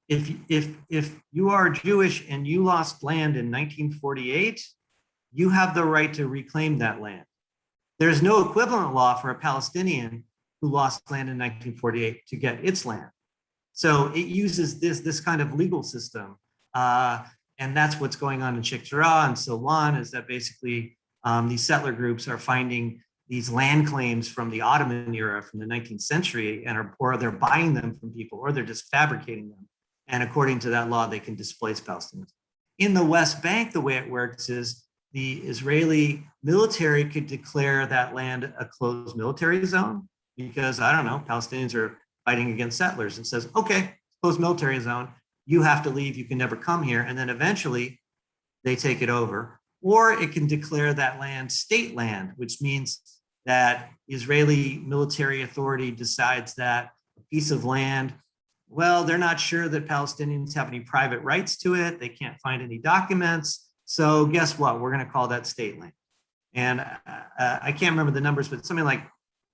[SPEAKER 2] if you are Jewish and you lost land in 1948, you have the right to reclaim that land. There's no equivalent law for a Palestinian who lost land in 1948 to get its land. So it uses this kind of legal system. And that's what's going on in Sheikh Jarrah and so on, is that basically these settler groups are finding these land claims from the Ottoman era, from the 19th century, or they're buying them from people, or they're just fabricating them. And according to that law, they can displace Palestinians. In the West Bank, the way it works is the Israeli military could declare that land a closed military zone because, I don't know, Palestinians are fighting against settlers and says, okay, closed military zone, you have to leave, you can never come here. And then eventually they take it over. Or it can declare that land state land, which means that Israeli military authority decides that a piece of land, well, they're not sure that Palestinians have any private rights to it. They can't find any documents. So guess what? We're going to call that state land. And I can't remember the numbers, but something like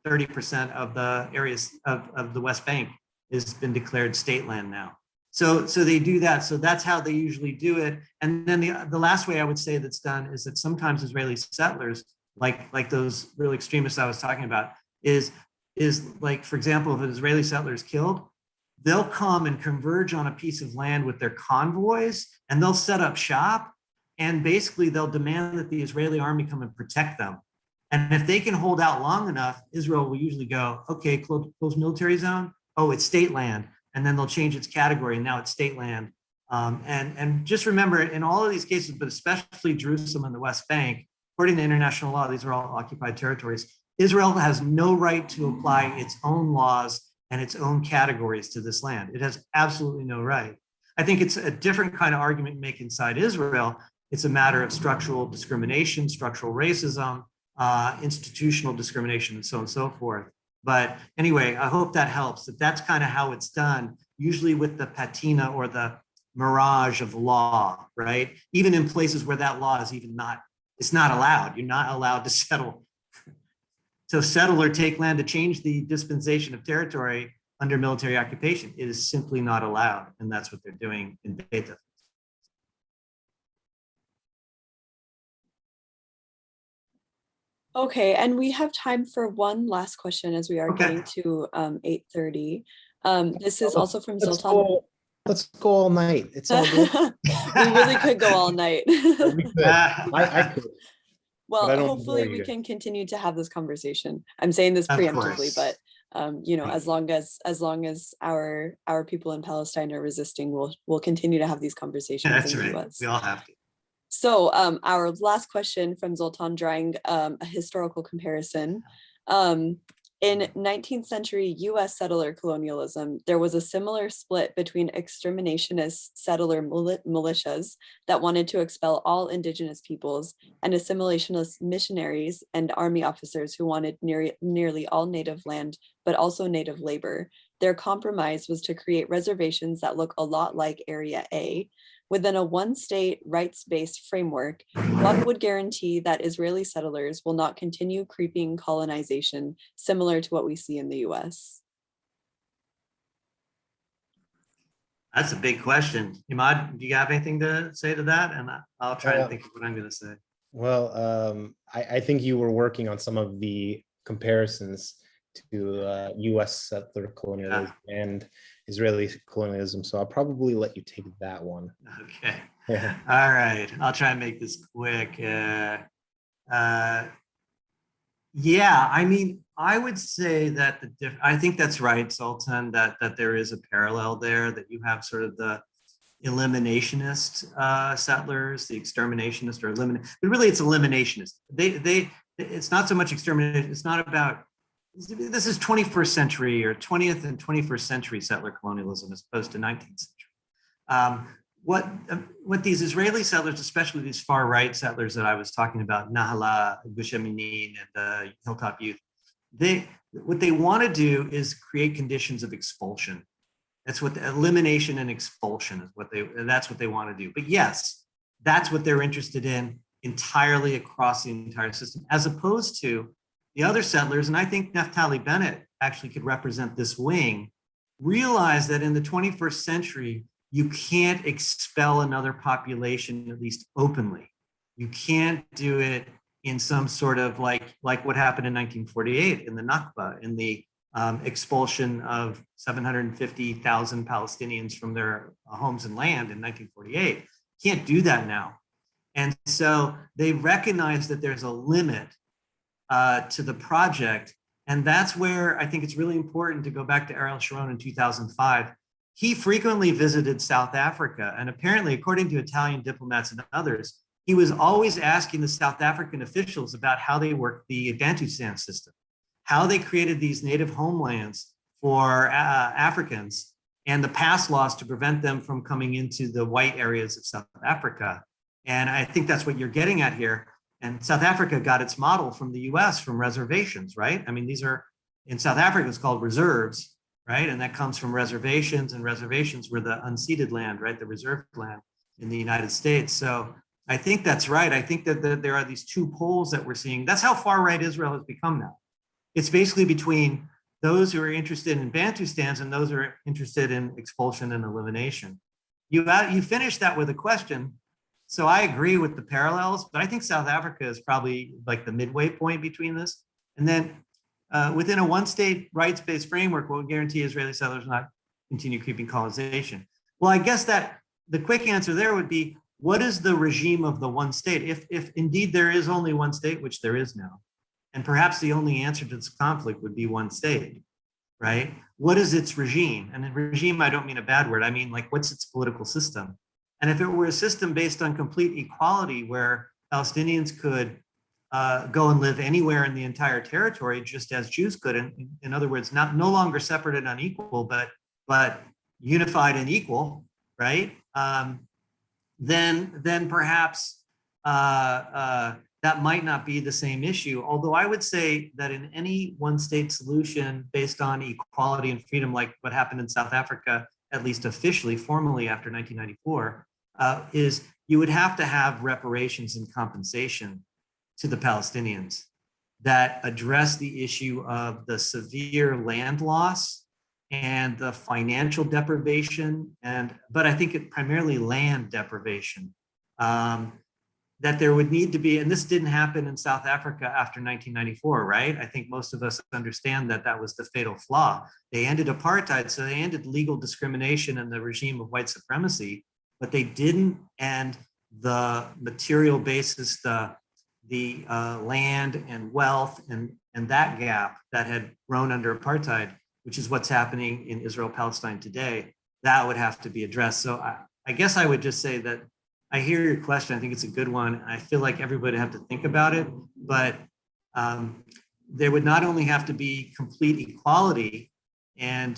[SPEAKER 2] 30% of the areas of the West Bank has been declared state land now. So they do that. So that's how they usually do it. And then the last way I would say that's done is that sometimes Israeli settlers, like those real extremists I was talking about, is like, for example, if an Israeli settler is killed, they'll come and converge on a piece of land with their convoys, and they'll set up shop, and basically they'll demand that the Israeli army come and protect them. And if they can hold out long enough, Israel will usually go, okay, close military zone. Oh, it's state land. And then they'll change its category, and now it's state land. And just remember, in all of these cases, but especially Jerusalem and the West Bank, according to international law, these are all occupied territories. Israel has no right to apply its own laws and its own categories to this land. It has absolutely no right. I think it's a different kind of argument to make inside Israel. It's a matter of structural discrimination, structural racism, institutional discrimination, and so on and so forth. But anyway, I hope that helps. That's kind of how it's done, usually with the patina or the mirage of law, right? Even in places where that law is it's not allowed. You're not allowed to settle. To settle or take land to change the dispensation of territory under military occupation. It is simply not allowed. And that's what they're doing in Beita.
[SPEAKER 1] Okay, and we have time for one last question as we are getting to 8:30. This is also from Zoltan.
[SPEAKER 3] Let's go all night. It's all good.
[SPEAKER 1] We really could go all night.
[SPEAKER 3] We could. I could.
[SPEAKER 1] Well, hopefully we can continue to have this conversation. I'm saying this preemptively, but as long as our people in Palestine are resisting, we'll continue to have these conversations.
[SPEAKER 2] That's
[SPEAKER 1] in the
[SPEAKER 2] right.
[SPEAKER 1] US.
[SPEAKER 2] We all have to.
[SPEAKER 1] So our last question from Zoltan, drawing a historical comparison. In 19th century US settler colonialism, there was a similar split between exterminationist settler militias that wanted to expel all indigenous peoples and assimilationist missionaries and army officers who wanted nearly all native land, but also native labor. Their compromise was to create reservations that look a lot like Area A. Within a one-state, rights-based framework, what would guarantee that Israeli settlers will not continue creeping colonization similar to what we see in the US?
[SPEAKER 2] That's a big question. Imad, do you have anything to say to that? And I'll try to think of what I'm going to say.
[SPEAKER 3] Well, I think you were working on some of the comparisons to US settler-colonialism and Israeli colonialism. So I'll probably let you take that one.
[SPEAKER 2] Okay.
[SPEAKER 3] Yeah.
[SPEAKER 2] All right. I'll try and make this quick. Yeah, I mean, I would say that I think that's right, Sultan, that there is a parallel there, that you have sort of the eliminationist settlers, the exterminationist or eliminate, but really it's eliminationist. It's not so much extermination. It's not about, this is 21st century or 20th and 21st century settler colonialism as opposed to 19th century. What these Israeli settlers, especially these far right settlers that I was talking about, Nahala, Gush Emunim, and the Hilltop Youth, what they want to do is create conditions of expulsion. That's what the elimination and expulsion is that's what they want to do. But yes, that's what they're interested in entirely across the entire system, as opposed to the other settlers. And I think Naftali Bennett actually could represent this wing, realize that in the 21st century, you can't expel another population, at least openly. You can't do it in some sort of like what happened in 1948 in the Naqab, in the expulsion of 750,000 Palestinians from their homes and land in 1948. Can't do that now. And so they recognize that there's a limit to the project. And that's where I think it's really important to go back to Ariel Sharon in 2005. He frequently visited South Africa, and apparently, according to Italian diplomats and others, he was always asking the South African officials about how they worked the Bantustan system, how they created these native homelands for Africans, and the pass laws to prevent them from coming into the white areas of South Africa. And I think that's what you're getting at here. And South Africa got its model from the US, from reservations, right? I mean, these are, in South Africa, it's called reserves, right? And that comes from reservations, and reservations were the unceded land, right? The reserved land in the United States. So I think that's right. I think that there are these two poles that we're seeing. That's how far right Israel has become now. It's basically between those who are interested in Bantustans and those who are interested in expulsion and elimination. You finished that with a question. So I agree with the parallels, but I think South Africa is probably like the midway point between this. And then within a one-state rights-based framework will guarantee Israeli settlers not continue creeping colonization. Well, I guess that the quick answer there would be, what is the regime of the one state? If indeed there is only one state, which there is now, and perhaps the only answer to this conflict would be one state, right? What is its regime? And in regime, I don't mean a bad word. I mean, like, what's its political system? And if it were a system based on complete equality, where Palestinians could go and live anywhere in the entire territory, just as Jews could, in other words, no longer separate and unequal, but unified and equal, right? Then perhaps that might not be the same issue. Although I would say that in any one-state solution based on equality and freedom, like what happened in South Africa, at least officially, formally after 1994, is you would have to have reparations and compensation to the Palestinians that address the issue of the severe land loss and the financial deprivation, but I think it primarily land deprivation. That there would need to be, and this didn't happen in South Africa after 1994, right? I think most of us understand that that was the fatal flaw. They ended apartheid, so they ended legal discrimination and the regime of white supremacy, but they didn't end the material basis, the land and wealth and that gap that had grown under apartheid, which is what's happening in Israel-Palestine today. That would have to be addressed. So I guess I would just say that I hear your question. I think it's a good one. I feel like everybody have to think about it, but there would not only have to be complete equality and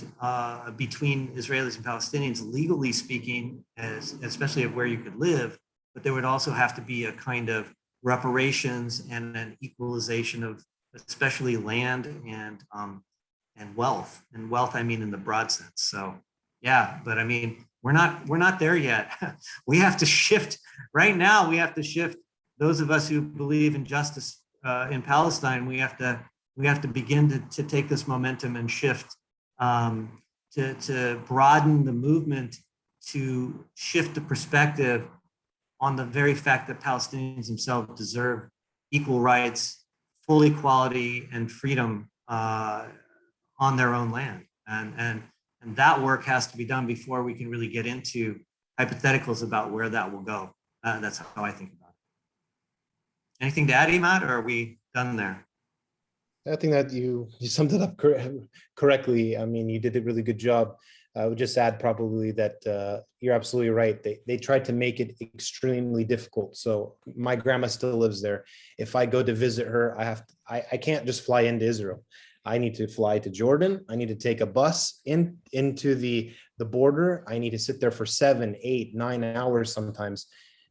[SPEAKER 2] between Israelis and Palestinians, legally speaking, especially of where you could live, but there would also have to be a kind of reparations and an equalization of especially land and wealth. And wealth, I mean in the broad sense. So yeah, but I mean, we're not there yet. We have to shift right now. We have to shift. Those of us who believe in justice in Palestine, we have to begin to take this momentum and shift to broaden the movement, to shift the perspective on the very fact that Palestinians themselves deserve equal rights, full equality, and freedom on their own land. And that work has to be done before we can really get into hypotheticals about where that will go. That's how I think about it. Anything to add, Imad, or are we done there?
[SPEAKER 3] I think that you summed it up correctly. I mean, you did a really good job. I would just add probably that you're absolutely right. They tried to make it extremely difficult. So my grandma still lives there. If I go to visit her, I can't just fly into Israel. I need to fly to Jordan. I need to take a bus into the border. I need to sit there for 7, 8, 9 hours sometimes.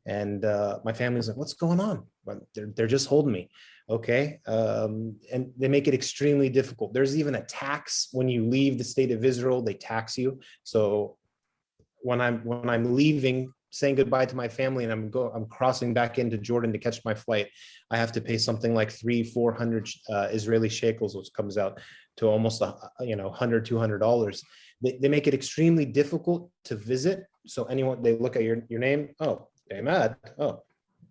[SPEAKER 3] And my family's like, what's going on? But they're just holding me. Okay. And they make it extremely difficult. There's even a tax when you leave the state of Israel, they tax you. So when I'm leaving, saying goodbye to my family, and I'm crossing back into Jordan to catch my flight, I have to pay something like 300-400 Israeli shekels, which comes out to almost $100, $200. They make it extremely difficult to visit. So they look at your name. Oh, Ahmad. Oh,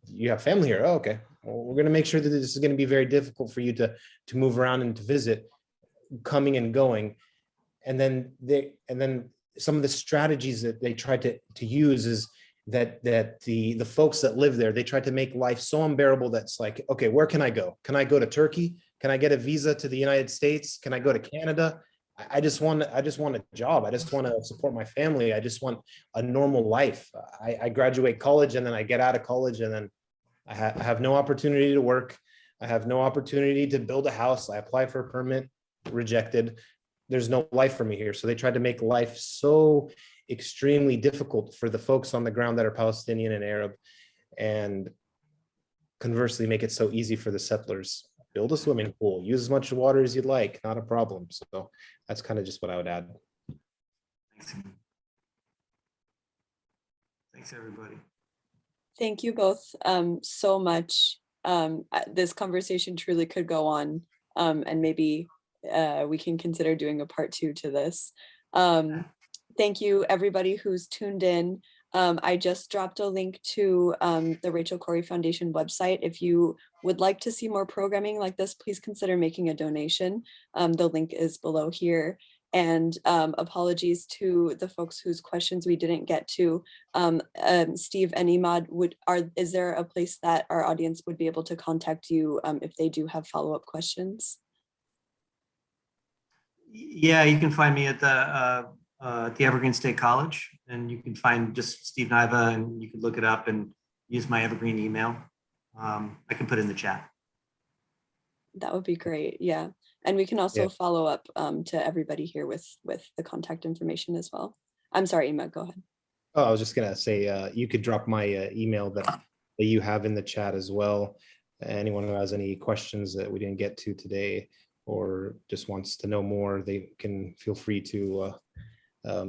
[SPEAKER 3] you have family here. Oh, okay. Well, we're going to make sure that this is going to be very difficult for you to move around and to visit, coming and going. And then some of the strategies that they try to use is that the folks that live there, they try to make life so unbearable that's like, okay, where can I go? Can I go to Turkey? Can I get a visa to the United States? Can I go to Canada? I just want a job. I just want to support my family. I just want a normal life. I graduate college, and then I get out of college, and then I have no opportunity to work. I have no opportunity to build a house. I apply for a permit, rejected. There's no life for me here. So they tried to make life so extremely difficult for the folks on the ground that are Palestinian and Arab, and conversely make it so easy for the settlers. Build a swimming pool, use as much water as you'd like, not a problem. So that's kind of just what I would add.
[SPEAKER 2] Thanks, everybody.
[SPEAKER 1] Thank you both so much. This conversation truly could go on, and maybe we can consider doing a part 2 to this. Thank you, everybody who's tuned in. I just dropped a link to the Rachel Cory Foundation website. If you would like to see more programming like this, please consider making a donation. The link is below here. And apologies to the folks whose questions we didn't get to. Steve and Imad, is there a place that our audience would be able to contact you if they do have follow-up questions?
[SPEAKER 2] Yeah, you can find me at the Evergreen State College, and you can find just Steve Niva, and you can look it up and use my Evergreen email. I can put it in the chat.
[SPEAKER 1] That would be great. Yeah. And we can also follow up to everybody here with the contact information as well. I'm sorry, Imad, go ahead.
[SPEAKER 3] Oh, I was just gonna say, you could drop my email that you have in the chat as well. Anyone who has any questions that we didn't get to today, or just wants to know more, they can feel free to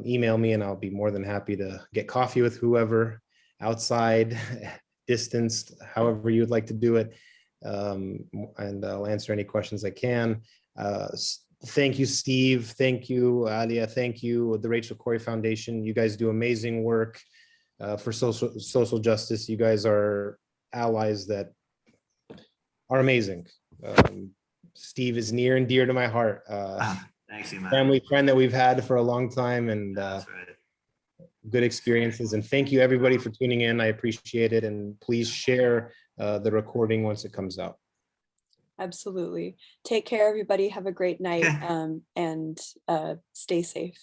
[SPEAKER 3] email me, and I'll be more than happy to get coffee with whoever, outside, distanced, however you'd like to do it. And I'll answer any questions I can. Thank you, Steve. Thank you, Alia. Thank you, the Rachel Cory Foundation. You guys do amazing work for social justice. You guys are allies that are amazing. Steve is near and dear to my heart.
[SPEAKER 2] Thanks, man.
[SPEAKER 3] Family friend that we've had for a long time, and
[SPEAKER 2] That's right.
[SPEAKER 3] Good experiences. And thank you, everybody, for tuning in. I appreciate it. And please share the recording once it comes out.
[SPEAKER 1] Absolutely. Take care, everybody. Have a great night,
[SPEAKER 2] Okay.
[SPEAKER 1] and stay safe.